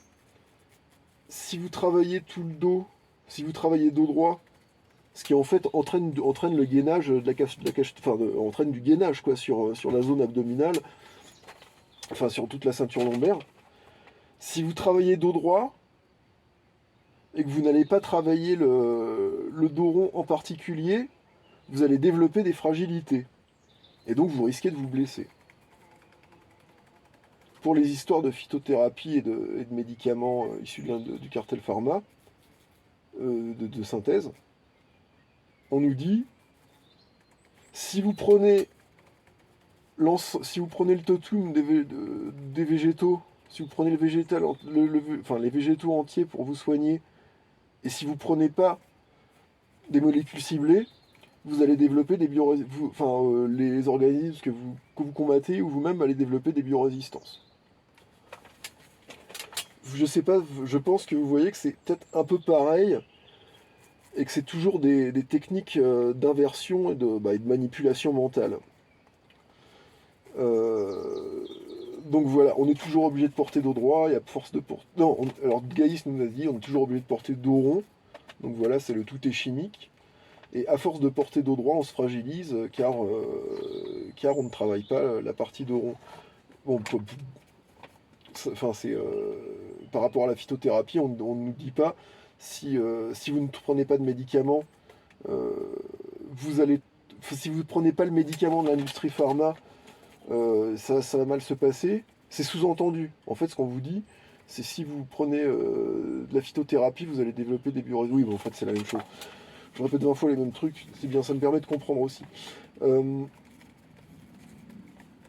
si vous travaillez tout le dos, si vous travaillez dos droit, ce qui en fait entraîne le gainage entraîne du gainage quoi, sur la zone abdominale, enfin sur toute la ceinture lombaire. Si vous travaillez dos droit et que vous n'allez pas travailler le dos rond en particulier, vous allez développer des fragilités. Et donc vous risquez de vous blesser. Pour les histoires de phytothérapie et de médicaments issus du cartel pharma, de synthèse, on nous dit si vous prenez le totum des végétaux, si vous prenez le végétal, enfin les végétaux entiers pour vous soigner, et si vous prenez pas des molécules ciblées, vous allez développer les organismes que vous combattez ou vous-même allez développer des biorésistances. Je sais pas, je pense que vous voyez que c'est peut-être un peu pareil et que c'est toujours des techniques d'inversion et de manipulation mentale. Donc voilà, on est toujours obligé de porter dos droit, et à force de porter... Non, alors Gaïs nous a dit, on est toujours obligé de porter dos rond. Donc voilà, c'est le tout est chimique. Et à force de porter dos droit, on se fragilise, car on ne travaille pas la partie dos rond. Bon, enfin, par rapport à la phytothérapie, on ne nous dit pas, si vous ne prenez pas de médicaments, euh, vous allez... Si vous ne prenez pas le médicament de l'industrie pharma, ça va mal se passer. C'est sous-entendu. En fait, ce qu'on vous dit, c'est si vous prenez de la phytothérapie, vous allez développer des bureaux. Oui, bon, en fait, c'est la même chose. Je répète 20 fois les mêmes trucs, c'est bien, ça me permet de comprendre aussi. Euh,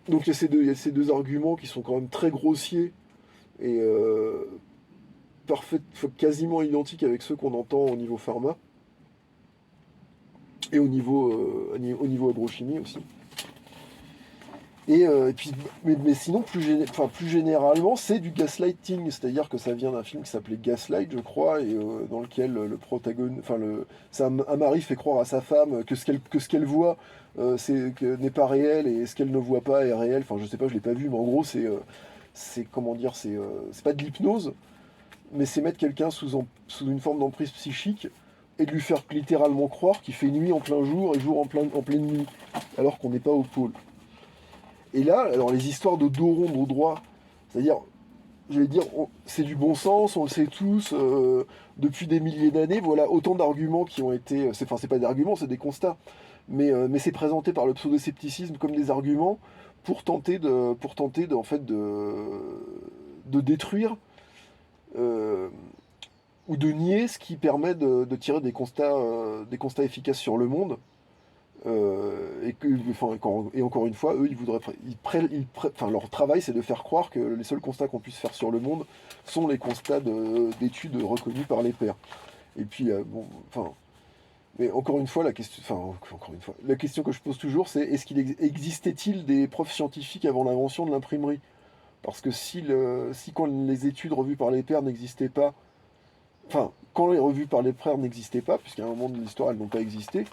donc il y a ces deux arguments qui sont quand même très grossiers et quasiment identiques avec ceux qu'on entend au niveau pharma et au niveau agrochimie aussi. Et puis, mais sinon, plus généralement, c'est du gaslighting, c'est-à-dire que ça vient d'un film qui s'appelait Gaslight, je crois, et dans lequel le protagoniste, c'est un mari fait croire à sa femme que ce qu'elle voit n'est pas réel et ce qu'elle ne voit pas est réel. Enfin, je sais pas, je l'ai pas vu, mais en gros, c'est comment dire, c'est pas de l'hypnose, mais c'est mettre quelqu'un sous une forme d'emprise psychique et de lui faire littéralement croire qu'il fait nuit en plein jour et jour en pleine nuit, alors qu'on n'est pas au pôle. Et là, alors les histoires de dos rond, dos droit, c'est-à-dire, j'allais dire, c'est du bon sens, on le sait tous, depuis des milliers d'années, voilà autant d'arguments qui ont été, c'est pas des arguments, c'est des constats, mais c'est présenté par le pseudo-scepticisme comme des arguments en fait, de détruire euh, ou de nier ce qui permet de tirer des constats efficaces sur le monde. Et encore une fois, eux, enfin, leur travail, c'est de faire croire que les seuls constats qu'on puisse faire sur le monde sont les constats d'études reconnues par les pairs. Et puis, bon, enfin, mais encore une fois, la question que je pose toujours, c'est est-ce qu'il existait-il des preuves scientifiques avant l'invention de l'imprimerie? Parce que si quand les études revues par les pairs n'existaient pas, enfin, quand les revues par les pairs n'existaient pas, puisqu'à un moment de l'histoire, elles n'ont pas existé,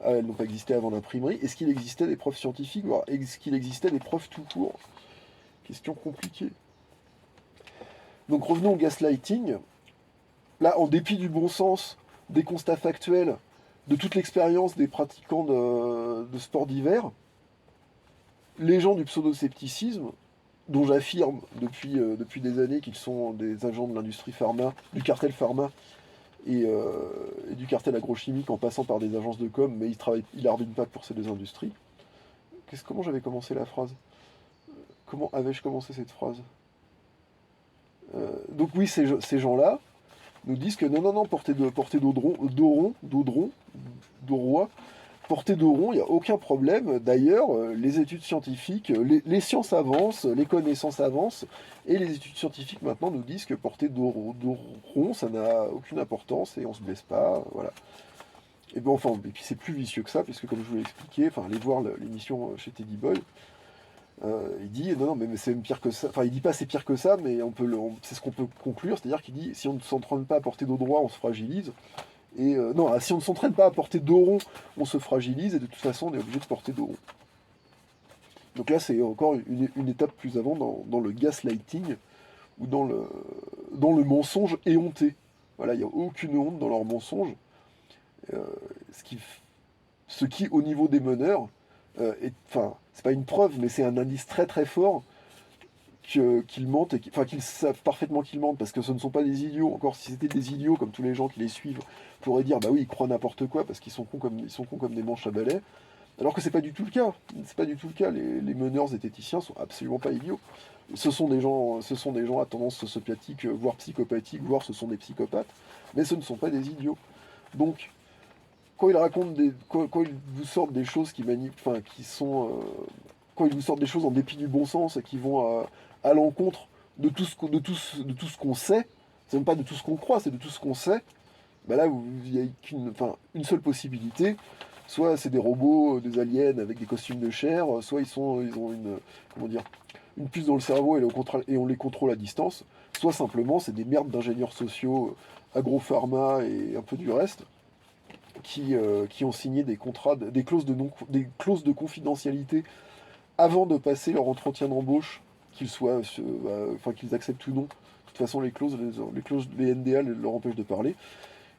elles n'ont pas existé avant l'imprimerie. Est-ce qu'il existait des preuves scientifiques, voire est-ce qu'il existait des preuves tout court? Question compliquée. Donc revenons au gaslighting. Là, en dépit du bon sens, des constats factuels, de toute l'expérience des pratiquants de sport d'hiver, les gens du pseudo-scepticisme, dont j'affirme depuis des années qu'ils sont des agents de l'industrie pharma, du cartel pharma, et du cartel agrochimique en passant par des agences de com, mais ils n'arbitrent pas pour ces deux industries. Comment j'avais commencé la phrase? Comment avais-je commencé cette phrase? Donc oui, ces gens-là nous disent que non, porter dos roi, porter dos rond, il n'y a aucun problème. D'ailleurs, les études scientifiques, les sciences avancent, les connaissances avancent, et les études scientifiques maintenant nous disent que porter dos rond, ça n'a aucune importance et on se blesse pas, voilà. Et ben enfin, et puis c'est plus vicieux que ça, puisque comme je vous l'ai expliqué, enfin, allez voir l'émission chez Teddy Boy, il dit non, mais c'est même pire que ça. Enfin, il dit pas c'est pire que ça, mais c'est ce qu'on peut conclure, c'est-à-dire qu'il dit si on ne s'entraîne pas à porter dos droit, on se fragilise. Et non, si on ne s'entraîne pas à porter dos rond, on se fragilise et de toute façon, on est obligé de porter dos rond. Donc là, c'est encore une étape plus avant dans le gaslighting ou dans le mensonge éhonté. Voilà, il n'y a aucune honte dans leur mensonge. Euh, ce qui, au niveau des meneurs, enfin, c'est pas une preuve, mais c'est un indice très très fort qu'ils mentent, qu'ils savent parfaitement qu'ils mentent, parce que ce ne sont pas des idiots. Encore si c'était des idiots, comme tous les gens qui les suivent, pourraient dire, bah oui, ils croient n'importe quoi, parce qu'ils sont cons comme des manches à balai. Alors que c'est pas du tout le cas. C'est pas du tout le cas. Les meneurs zététiciens sont absolument pas idiots. Ce sont des gens à tendance sociopathique, voire psychopathique, voire ce sont des psychopathes, mais ce ne sont pas des idiots. Donc, quand ils racontent quand ils vous sortent des choses qui sont, quand ils vous sortent des choses en dépit du bon sens et qui vont à l'encontre de tout ce qu'on sait, c'est même pas de tout ce qu'on croit, c'est de tout ce qu'on sait. Bah là, il n'y a une seule possibilité. Soit c'est des robots, des aliens avec des costumes de chair, soit ils ont une puce dans le cerveau et on les contrôle à distance, soit simplement c'est des merdes d'ingénieurs sociaux, agro-pharma et un peu du reste, qui ont signé des contrats, des clauses de confidentialité avant de passer leur entretien d'embauche qu'ils acceptent ou non. De toute façon, les NDA leur empêchent de parler.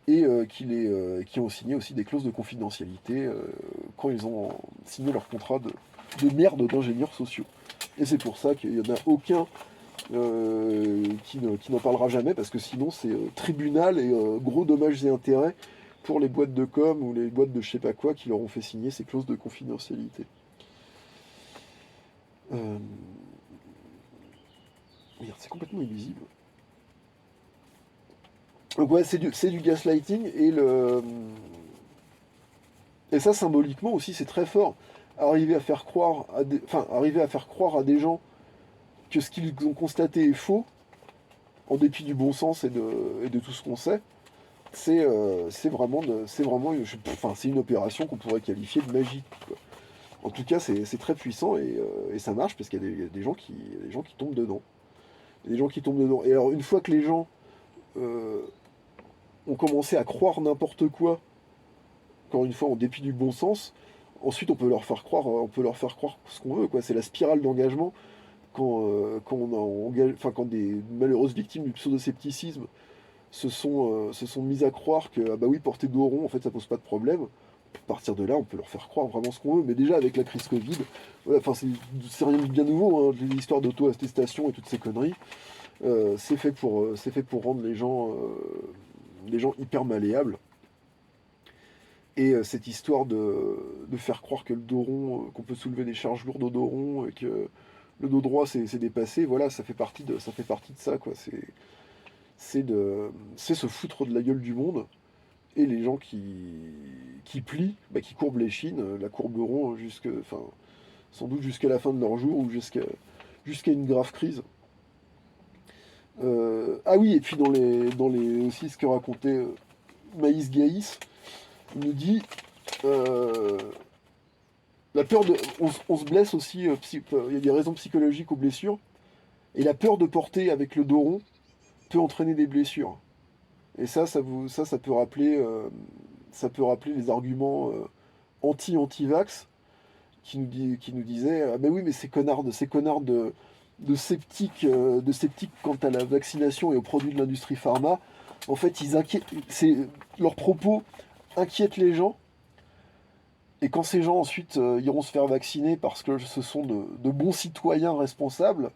Et qui ont signé aussi des clauses de confidentialité quand ils ont signé leur contrat de merde d'ingénieurs sociaux. Et c'est pour ça qu'il n'y en a aucun qui n'en parlera jamais, parce que sinon c'est tribunal et gros dommages et intérêts pour les boîtes de com ou les boîtes de je sais pas quoi qui leur ont fait signer ces clauses de confidentialité. Merde, c'est complètement illisible. Donc ouais, c'est du gaslighting, et ça symboliquement aussi c'est très fort. Arriver à faire croire à des gens que ce qu'ils ont constaté est faux, en dépit du bon sens et de tout ce qu'on sait, c'est une opération qu'on pourrait qualifier de magique, quoi. En tout cas, c'est très puissant et ça marche parce qu'il y a des gens qui tombent dedans. Il y a des gens qui tombent dedans. Et alors, une fois que les gens ont commencé à croire n'importe quoi, encore une fois, en dépit du bon sens, ensuite on peut leur faire croire ce qu'on veut, quoi. C'est la spirale d'engagement quand des malheureuses victimes du pseudo-scepticisme se sont mises à croire que, ah bah oui, porter dos rond, en fait, ça pose pas de problème. À partir de là, on peut leur faire croire vraiment ce qu'on veut. Mais déjà, avec la crise Covid, voilà, enfin, c'est rien de bien nouveau, hein, l'histoire d'auto-attestation et toutes ces conneries. C'est fait pour rendre les gens hyper malléables. Et cette histoire de faire croire que le dos rond, qu'on peut soulever des charges lourdes au dos rond, et que le dos droit c'est dépassé, voilà, ça fait partie de ça, quoi. C'est se foutre de la gueule du monde, et les gens qui plient, bah, qui courbent les chines, la courberont sans doute jusqu'à la fin de leur jour, ou jusqu'à une grave crise. Ah oui, et puis dans les aussi ce que racontait Maïs Gaïs, il nous dit la peur de. On se blesse aussi, il y a des raisons psychologiques aux blessures, et la peur de porter avec le dos rond peut entraîner des blessures. Et ça peut rappeler les arguments anti-vax qui nous disaient ah ben oui, mais ces connards de sceptiques quant à la vaccination et aux produits de l'industrie pharma, en fait leurs propos inquiètent les gens, et quand ces gens ensuite iront se faire vacciner parce que ce sont de bons citoyens responsables,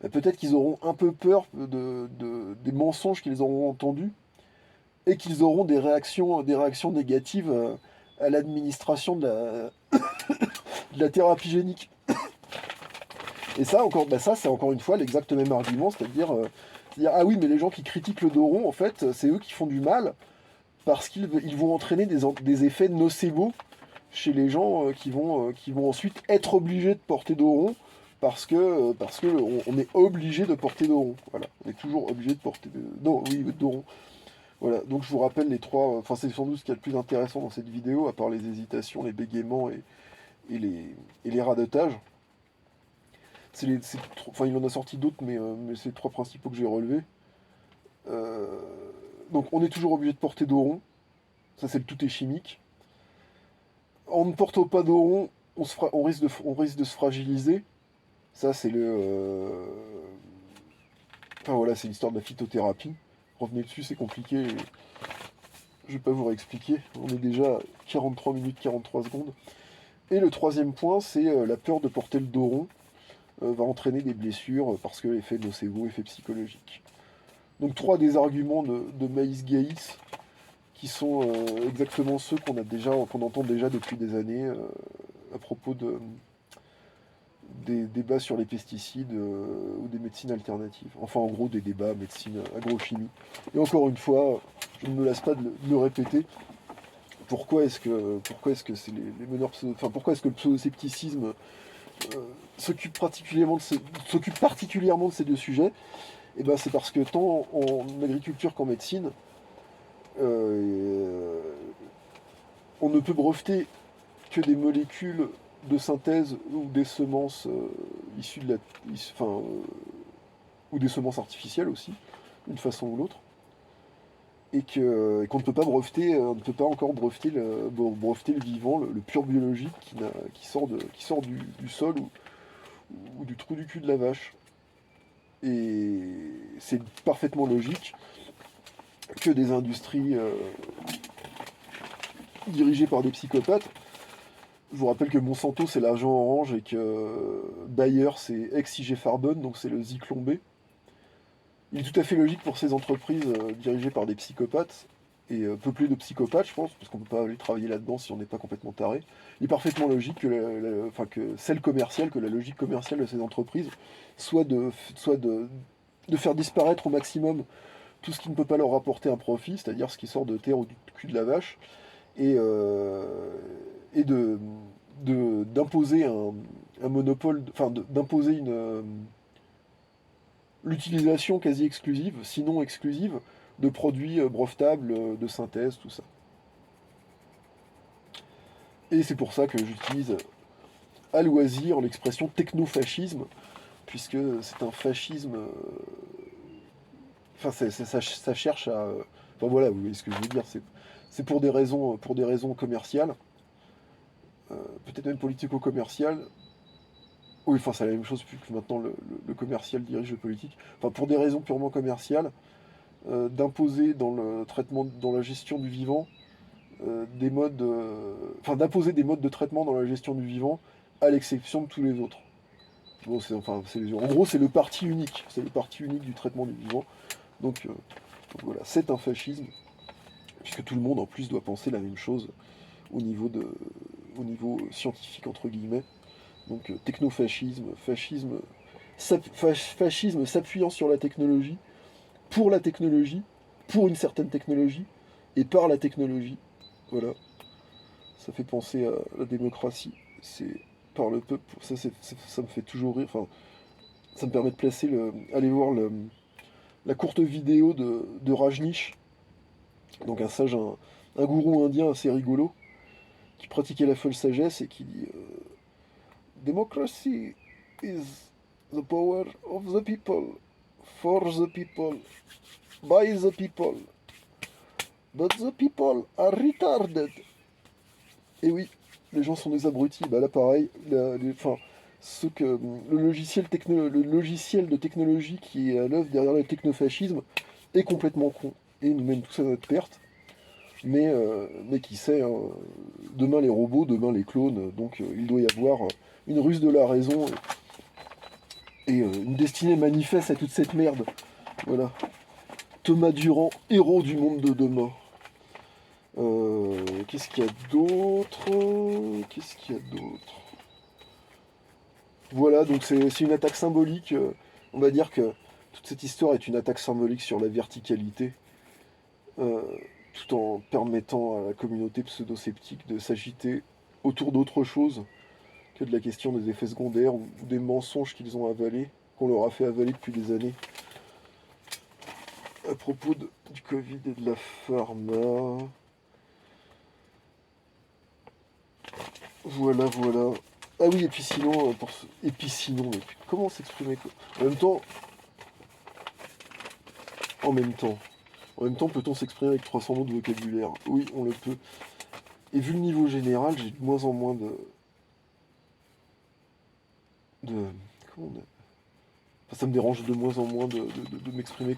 peut-être qu'ils auront un peu peur des mensonges qu'ils auront entendus, et qu'ils auront des réactions négatives à l'administration de la thérapie génique. Et ça, c'est encore une fois l'exact même argument, c'est-à-dire ah oui, mais les gens qui critiquent le dos rond, en fait, c'est eux qui font du mal, parce qu'ils vont entraîner des effets nocebo chez les gens qui vont ensuite être obligés de porter dos rond, parce que on est obligé de porter dos rond. Voilà, on est toujours obligé de porter dos rond. Voilà, donc je vous rappelle les trois, enfin c'est sans doute ce qu'il y a de plus intéressant dans cette vidéo, à part les hésitations, les bégaiements et les radotages. Enfin, il en a sorti d'autres, mais c'est les trois principaux que j'ai relevés. Donc on est toujours obligé de porter dos rond, ça c'est le tout est chimique. En ne portant pas dos rond, on risque de se fragiliser. Ça c'est Enfin voilà, c'est l'histoire de la phytothérapie. Revenez dessus, c'est compliqué. Je vais pas vous réexpliquer. On est déjà à 43 minutes 43 secondes. Et le troisième point, c'est la peur de porter le dos rond va entraîner des blessures parce que l'effet nocebo, effet psychologique. Donc trois des arguments de Maïs Gaïs qui sont exactement ceux qu'on entend déjà depuis des années à propos des débats sur les pesticides ou des médecines alternatives. Enfin, en gros, des débats médecine, agrochimie. Et encore une fois, je ne me lasse pas de le répéter. Pourquoi est-ce que c'est les meneurs pourquoi est-ce que le pseudo-scepticisme s'occupe particulièrement de ces deux sujets? Et ben, c'est parce que tant en agriculture qu'en médecine, on ne peut breveter que des molécules de synthèse ou des semences issues de ou des semences artificielles aussi, d'une façon ou l'autre, et qu'on ne peut pas breveter, on ne peut pas encore breveter le vivant, le pur biologique qui sort du sol ou du trou du cul de la vache. Et c'est parfaitement logique que des industries dirigées par des psychopathes. Je vous rappelle que Monsanto c'est l'argent orange et que Bayer c'est ex-IG Farben, donc c'est le Zyklon B. Il est tout à fait logique pour ces entreprises dirigées par des psychopathes et peuplées de psychopathes, je pense, parce qu'on ne peut pas aller travailler là-dedans si on n'est pas complètement taré. Il est parfaitement logique que, que la logique commerciale de ces entreprises soit de faire disparaître au maximum tout ce qui ne peut pas leur rapporter un profit, c'est-à-dire ce qui sort de terre ou du cul de la vache, et, et d'imposer un monopole, d'imposer l'utilisation quasi exclusive, sinon exclusive, de produits brevetables, de synthèse, tout ça. Et c'est pour ça que j'utilise à loisir l'expression technofascisme, puisque c'est un fascisme. Enfin, ça cherche à. Enfin voilà, vous voyez ce que je veux dire. C'est pour des raisons commerciales, peut-être même politico-commerciales. Oui, enfin c'est la même chose, puisque maintenant le commercial dirige le politique. Enfin, pour des raisons purement commerciales, d'imposer dans le traitement, dans la gestion du vivant, d'imposer des modes de traitement dans la gestion du vivant, à l'exception de tous les autres. Bon, en gros, c'est le parti unique. C'est le parti unique du traitement du vivant. Donc voilà, c'est un fascisme, puisque tout le monde en plus doit penser la même chose au niveau scientifique entre guillemets. Donc technofascisme, fascisme s'appuyant sur la technologie, pour une certaine technologie, et par la technologie. Voilà, ça fait penser à la démocratie. C'est par le peuple, ça me fait toujours rire. Enfin, ça me permet de placer aller voir la courte vidéo de Rajneesh, donc un sage, un gourou indien assez rigolo, qui pratiquait la folle sagesse et qui dit Democracy is the power of the people, for the people, by the people. But the people are retarded. Et oui, les gens sont des abrutis. Bah là pareil, le logiciel de technologie qui est à l'œuvre derrière le technofascisme est complètement con et nous mène tous à notre perte. Mais qui sait, hein, demain les robots, demain les clones, donc il doit y avoir une ruse de la raison et une destinée manifeste à toute cette merde. Voilà. Thomas Durand, héros du monde de demain. Qu'est-ce qu'il y a d'autre Qu'est-ce qu'il y a d'autre Voilà, donc c'est une attaque symbolique. On va dire que toute cette histoire est une attaque symbolique sur la verticalité, euh, tout en permettant à la communauté pseudo-sceptique de s'agiter autour d'autre chose que de la question des effets secondaires ou des mensonges qu'ils ont avalés, qu'on leur a fait avaler depuis des années. À propos du Covid et de la pharma. Voilà, voilà. Ah oui, et puis sinon, mais comment s'exprimer quoi en même temps, en même temps, peut-on s'exprimer avec 300 mots de vocabulaire? Oui, on le peut. Et vu le niveau général, j'ai de moins en moins de comment on a- enfin, ça me dérange de moins en moins de m'exprimer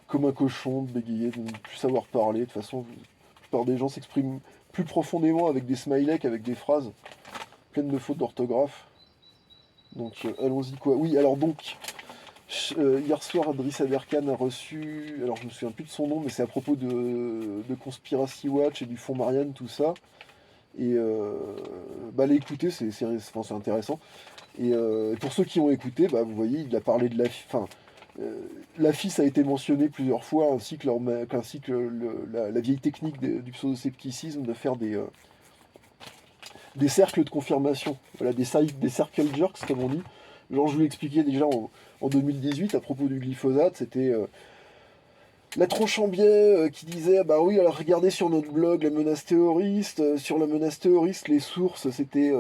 comme un cochon, de bégayer, de ne plus savoir parler. De toute façon, la plupart des gens s'expriment plus profondément avec des smileys qu'avec des phrases pleines de fautes d'orthographe. Donc allons-y quoi. Oui, alors donc, hier soir, Driss Aberkan a reçu, alors je me souviens plus de son nom, mais c'est à propos de Conspiracy Watch et du fonds Marianne, tout ça. Et bah, allez écouter, c'est intéressant. Et pour ceux qui ont écouté, bah, vous voyez, il a parlé de la FIS a été mentionnée plusieurs fois, ainsi que la vieille technique du pseudo-scepticisme de faire des cercles de confirmation, voilà, des circle jerks comme on dit. Genre je vous l'expliquais déjà en 2018 à propos du glyphosate, c'était la tronche en biais qui disait bah oui alors regardez sur notre blog la menace terroriste, sur la menace terroriste les sources c'était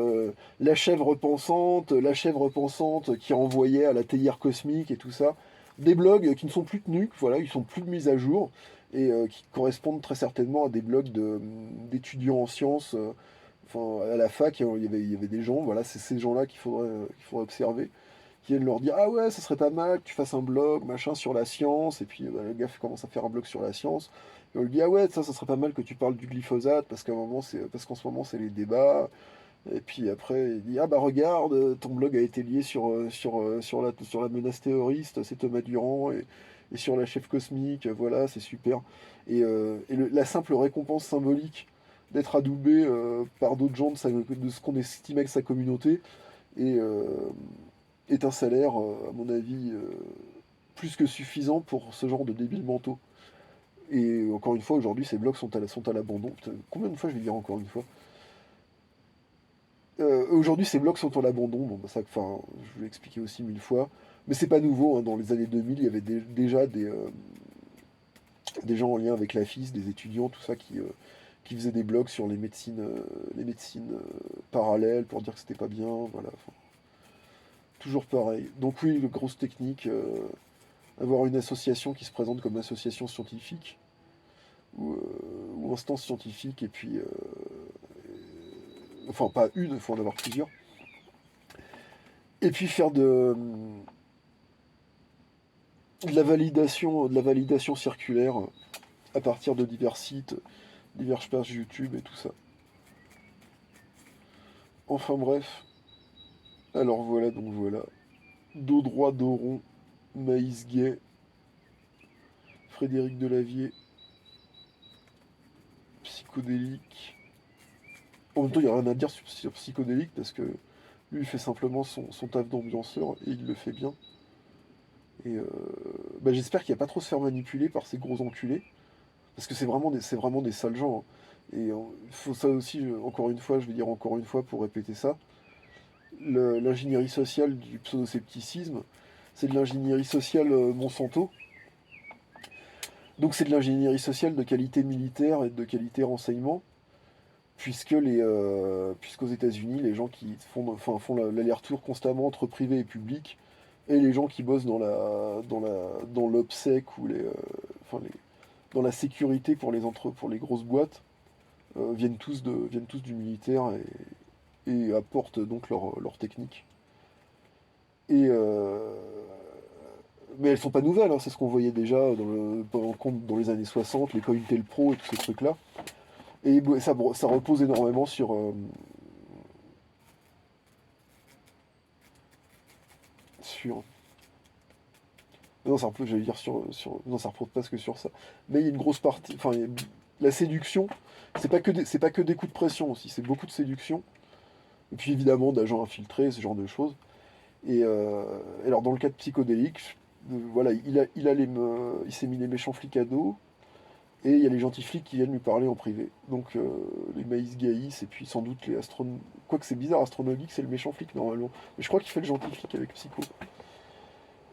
la chèvre pensante qui renvoyait à la théière cosmique et tout ça. Des blogs qui ne sont plus tenus, voilà, ils sont plus mis à jour et qui correspondent très certainement à des blogs d'étudiants en sciences. Enfin, à la fac, il y avait des gens, voilà, c'est ces gens-là qu'il faudrait observer, qui viennent leur dire, ah ouais, ça serait pas mal que tu fasses un blog, machin, sur la science, et puis le gars commence à faire un blog sur la science, et on lui dit, ah ouais, ça serait pas mal que tu parles du glyphosate, parce qu'en ce moment c'est les débats, et puis après il dit, ah bah regarde, ton blog a été lié sur la menace terroriste, c'est Thomas Durand, et sur la chef cosmique, voilà, c'est super. La simple récompense symbolique d'être adoubé par d'autres gens de ce qu'on estimait que sa communauté, et, est un salaire, à mon avis, plus que suffisant pour ce genre de débiles mentaux. Et encore une fois, aujourd'hui, ces blogs sont à l'abandon. Putain, combien de fois je vais dire encore une fois? Aujourd'hui, ces blogs sont à l'abandon. Bon, bah, ça, enfin, je l'ai expliqué aussi 1000 fois. Mais c'est pas nouveau, hein. Dans les années 2000, il y avait déjà des gens en lien avec la FIS, des étudiants, tout ça, qui faisaient des blogs sur les médecines parallèles pour dire que c'était pas bien. Voilà. Enfin, toujours pareil. Donc oui, le grosse technique. Avoir une association qui se présente comme association scientifique ou instance scientifique, et puis enfin pas une, il faut en avoir plusieurs, et puis faire de la validation circulaire à partir de divers sites, diverses pages YouTube et tout ça. Enfin bref, alors voilà, donc voilà, dos droit, dos rond, Maïs Gay, Frédéric Delavier, psychodélique. En même temps, il n'y a rien à dire sur psychodélique parce que lui, il fait simplement son taf d'ambianceur et il le fait bien. Et bah, j'espère qu'il va pas trop se faire manipuler par ces gros enculés. Parce que c'est vraiment des sales gens, hein. Et il faut ça aussi, encore une fois, je vais dire encore une fois pour répéter ça. L'ingénierie sociale du pseudo-scepticisme, c'est de l'ingénierie sociale Monsanto. Donc c'est de l'ingénierie sociale de qualité militaire et de qualité renseignement. Puisqu'aux États-Unis, les gens qui font l'aller-retour constamment entre privé et public, et les gens qui bossent dans l'obsèque ou dans la sécurité pour les grosses boîtes, viennent tous du militaire et apportent donc leur technique. Et, mais elles sont pas nouvelles, hein, c'est ce qu'on voyait déjà dans les années 60, les Cointel Pro et tous ces trucs-là. Et ça repose énormément sur. Non, ça repose, j'allais dire non, ça repose presque sur ça. Mais il y a une grosse partie. Enfin, la séduction, c'est pas que des coups de pression aussi, c'est beaucoup de séduction. Et puis évidemment d'agents infiltrés, ce genre de choses. Et alors dans le cas de psychodélique, voilà, il s'est mis les méchants flics à dos. Et il y a les gentils flics qui viennent lui parler en privé. Donc les Maïs Gaïs, et puis sans doute les astronomes. Quoique c'est bizarre, Astronomique, c'est le méchant flic normalement. Mais je crois qu'il fait le gentil flic avec Psycho.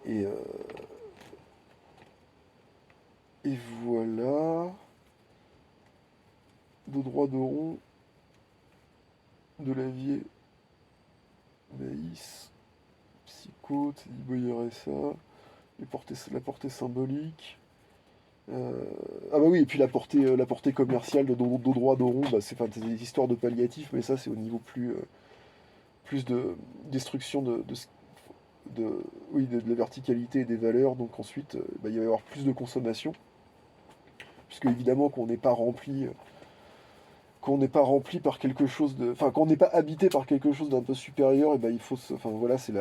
Et, euh, et voilà. De droit de rond, de Lavier, Maïs, Psycho, Teddy Boy RSA, la portée symbolique. Ah bah oui, et puis la portée commerciale de dos droit, dos rond, bah c'est des histoires de palliatifs, mais ça c'est au niveau plus de destruction oui, de la verticalité et des valeurs, donc ensuite bah, il va y avoir plus de consommation, puisque évidemment qu'on n'est pas rempli par quelque chose de. Enfin, qu'on n'est pas habité par quelque chose d'un peu supérieur, et ben il faut. Enfin voilà, c'est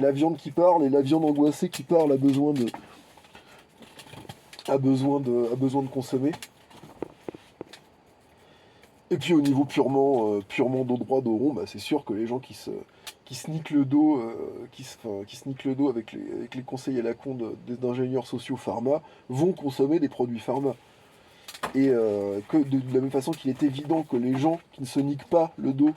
la viande qui parle, et la viande angoissée qui parle a besoin de consommer. Et puis au niveau purement dos droit, dos rond, bah, c'est sûr que les gens qui se niquent le dos, qui se niquent le dos avec les conseils à la con d'ingénieurs sociaux pharma, vont consommer des produits pharma. Et que de la même façon qu'il est évident que les gens qui ne se niquent pas le dos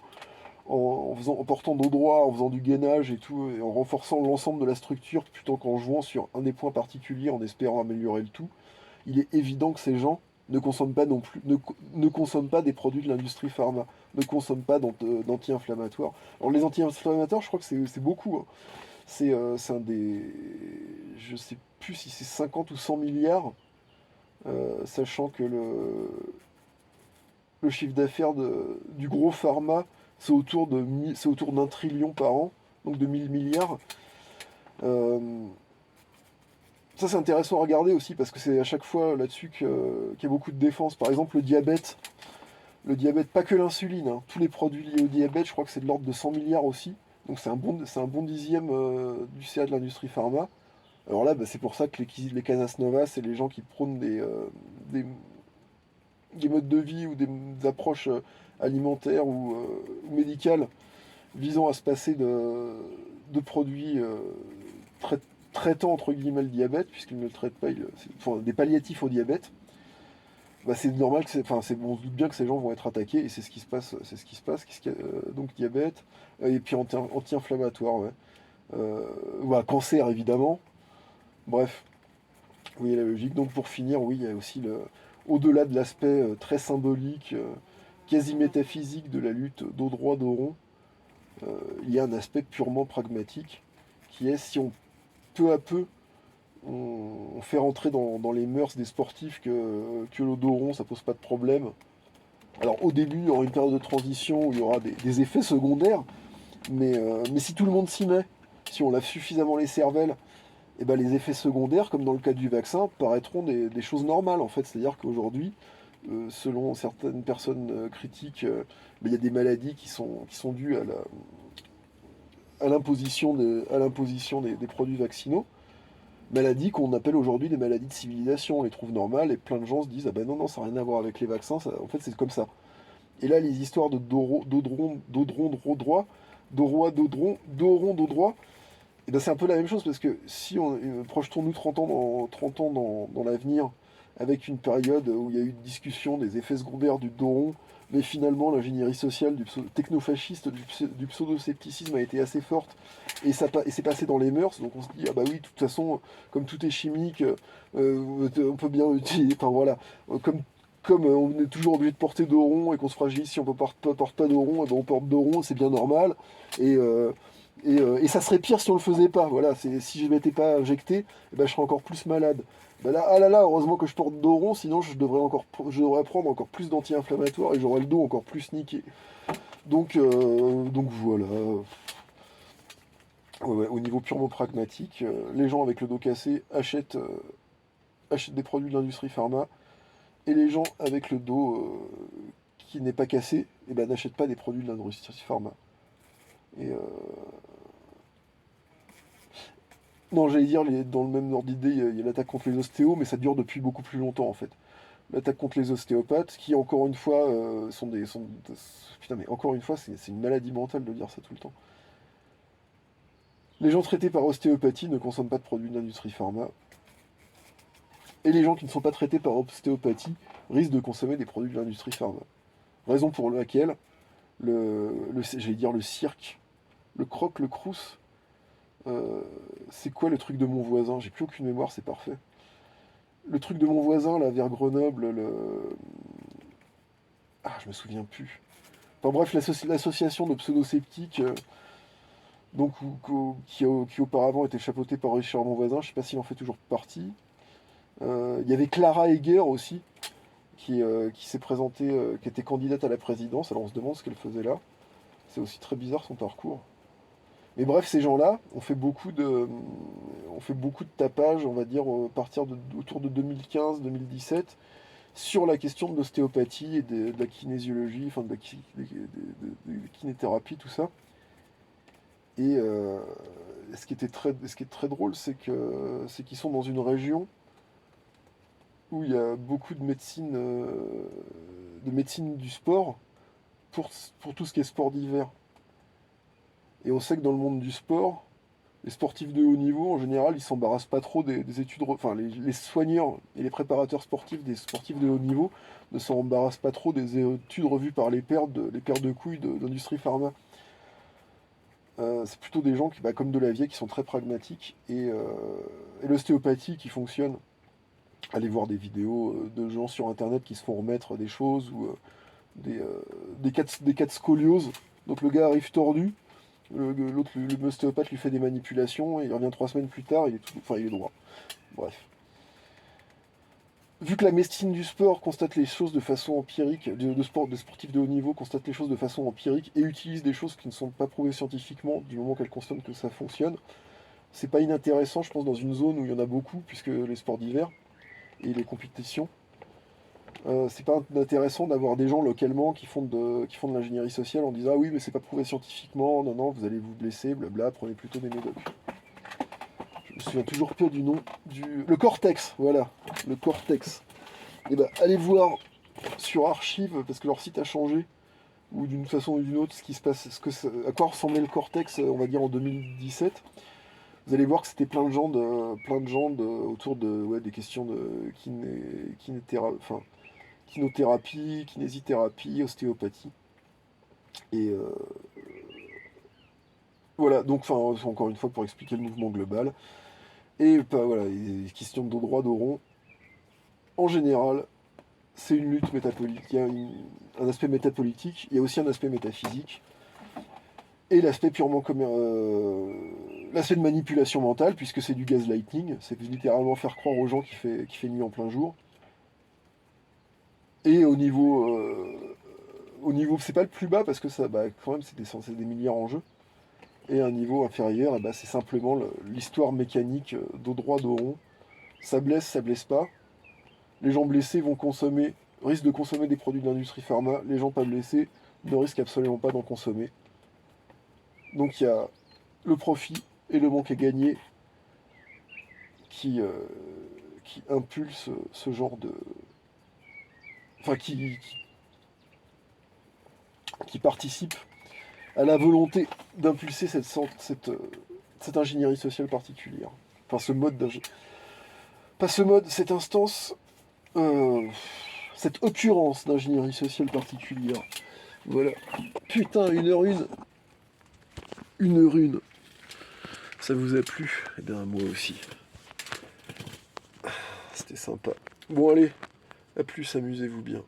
en portant dos droit, en faisant du gainage et tout, et en renforçant l'ensemble de la structure plutôt qu'en jouant sur un des points particuliers en espérant améliorer le tout, il est évident que ces gens ne consomment pas non plus, ne consomment pas des produits de l'industrie pharma, ne consomment pas d'anti-inflammatoires. Alors les anti-inflammatoires, je crois que c'est beaucoup, hein. C'est un des. Je sais plus si c'est 50 ou 100 milliards, sachant que le chiffre d'affaires du gros pharma, c'est autour d'1 trillion par an, donc de 1000 milliards. Euh, Ça c'est intéressant à regarder aussi parce que c'est à chaque fois là-dessus qu'il y a beaucoup de défense. Par exemple le diabète pas que l'insuline, hein, tous les produits liés au diabète, je crois que c'est de l'ordre de 100 milliards aussi. Donc c'est un bon dixième du CA de l'industrie pharma. Alors là, bah, c'est pour ça que les Canas Nova, c'est les gens qui prônent des, des modes de vie ou des approches alimentaires ou médicales visant à se passer de produits trai- traitant entre guillemets le diabète, puisqu'ils ne le traitent pas, enfin, des palliatifs au diabète. Bah, c'est normal que enfin, on se doute bien que ces gens vont être attaqués et c'est ce qui se passe, c'est ce qui se passe. Donc diabète et puis anti-inflammatoire, ouais. Ouais, cancer évidemment. Bref, oui, la logique. Donc pour finir, oui, il y a aussi au-delà de l'aspect très symbolique, quasi métaphysique de la lutte dos droit, dos rond, il y a un aspect purement pragmatique qui est si on peu à peu on fait rentrer dans les mœurs des sportifs que le dos rond ça pose pas de problème. Alors au début il y aura une période de transition où il y aura des effets secondaires, mais si tout le monde s'y met, si on lave suffisamment les cervelles, et ben les effets secondaires, comme dans le cas du vaccin, paraîtront des choses normales en fait. C'est-à-dire qu'aujourd'hui, selon certaines personnes critiques, ben, il y a des maladies qui sont dues à l'imposition des produits vaccinaux. Maladies qu'on appelle aujourd'hui des maladies de civilisation. On les trouve normales et plein de gens se disent ah ben non, non, ça n'a rien à voir avec les vaccins, en fait c'est comme ça. Et là, les histoires de dos droit, dos roi, dos rond, dos droit, et ben c'est un peu la même chose parce que si on projetons-nous 30 ans dans l'avenir avec une période où il y a eu une discussion des effets secondaires du dos rond, mais finalement l'ingénierie sociale technofasciste, du pseudo-scepticisme a été assez forte et c'est passé dans les mœurs, donc on se dit ah bah oui de toute façon comme tout est chimique, on peut bien utiliser, enfin voilà, comme on est toujours obligé de porter dos rond et qu'on se fragilise si on ne porte pas dos rond, et ben on porte dos rond, c'est bien normal. Et, euh, et ça serait pire si on le faisait pas. Voilà, si je m'étais pas injecté, eh ben, je serais encore plus malade. Ben là, ah là là, heureusement que je porte dos rond, sinon je devrais prendre encore plus d'anti-inflammatoires et j'aurais le dos encore plus niqué. Donc voilà. Ouais, ouais, au niveau purement pragmatique, les gens avec le dos cassé achètent des produits de l'industrie pharma et les gens avec le dos qui n'est pas cassé, eh ben, n'achètent pas des produits de l'industrie pharma. Et non, j'allais dire, dans le même ordre d'idée, il y a l'attaque contre les ostéos, mais ça dure depuis beaucoup plus longtemps en fait. L'attaque contre les ostéopathes, qui encore une fois putain, mais encore une fois, c'est une maladie mentale de dire ça tout le temps. Les gens traités par ostéopathie ne consomment pas de produits de l'industrie pharma, et les gens qui ne sont pas traités par ostéopathie risquent de consommer des produits de l'industrie pharma. Raison pour laquelle j'allais dire le cirque, le croc, le crous, euh, c'est quoi le truc de mon voisin? J'ai plus aucune mémoire, c'est parfait. Le truc de mon voisin, là, vers Grenoble, ah, je me souviens plus. Enfin bref, l'association de pseudo-sceptiques, qui auparavant était chapeautée par Richard Mon Voisin, je sais pas s'il en fait toujours partie. Il y avait Clara Heger aussi, qui s'est présentée, qui était candidate à la présidence, alors on se demande ce qu'elle faisait là. C'est aussi très bizarre son parcours. Mais bref, ces gens-là ont fait beaucoup de tapage, on va dire, autour de 2015-2017, sur la question de l'ostéopathie et de la kinésiologie, enfin de la kinéthérapie, tout ça. Et ce qui est très drôle, c'est qu'ils sont dans une région où il y a beaucoup de médecine du sport pour, pour tout ce qui est sport d'hiver. Et on sait que dans le monde du sport, les sportifs de haut niveau, en général, ils s'embarrassent pas trop des études. Enfin, les soigneurs et les préparateurs sportifs des sportifs de haut niveau ne s'embarrassent pas trop des études revues par les paires de couilles de l'industrie pharma. C'est plutôt des gens qui, bah, comme Delavier, qui sont très pragmatiques et l'ostéopathie qui fonctionne. Allez voir des vidéos de gens sur internet qui se font remettre des choses ou des cas de scoliose. Donc le gars arrive tordu, le ostéopathe lui fait des manipulations et il revient 3 semaines plus tard, il est droit. Bref. Vu que la médecine du sport constate les choses de façon empirique, de sportifs de haut niveau constate les choses de façon empirique et utilise des choses qui ne sont pas prouvées scientifiquement du moment qu'elle constate que ça fonctionne, C'est pas inintéressant, je pense, dans une zone où il y en a beaucoup, puisque les sports d'hiver et les compétitions. C'est pas intéressant d'avoir des gens localement qui font de l'ingénierie sociale en disant ah oui mais c'est pas prouvé scientifiquement, non non vous allez vous blesser, blabla, prenez plutôt des médocs. Je me souviens toujours peu du nom le cortex, voilà, le cortex. Et ben allez voir sur Archive parce que leur site a changé ou d'une façon ou d'une autre ce qui se passe, à quoi ressemblait le cortex, on va dire en 2017. Vous allez voir que c'était plein de gens autour de ouais, des questions de enfin, kinothérapie, kinésithérapie, ostéopathie. Et voilà, donc enfin, encore une fois pour expliquer le mouvement global. Et bah, voilà, les questions de droit d'Oron, en général, c'est une lutte métapolitique. Il y a un aspect métapolitique, il y a aussi un aspect métaphysique. Et l'aspect purement comme l'aspect de manipulation mentale, puisque c'est du gaslighting, c'est littéralement faire croire aux gens qu'il fait nuit en plein jour. Et au niveau, c'est pas le plus bas parce que ça, bah, quand même, c'est des milliards en jeu. Et un niveau inférieur, eh bah, c'est simplement l'histoire mécanique d'au droit d'Oron. Ça blesse pas. Les gens blessés risquent de consommer des produits de l'industrie pharma. Les gens pas blessés ne risquent absolument pas d'en consommer. Donc il y a le profit et le manque à gagner qui, euh, qui impulsent ce genre de. Enfin, qui participent à la volonté d'impulser cette ingénierie sociale particulière. Enfin, ce mode pas ce mode, cette instance, euh, cette occurrence d'ingénierie sociale particulière. Voilà. Putain, 1h01. 1h01. Ça vous a plu? Eh bien, moi aussi. C'était sympa. Bon, allez, à plus, amusez-vous bien.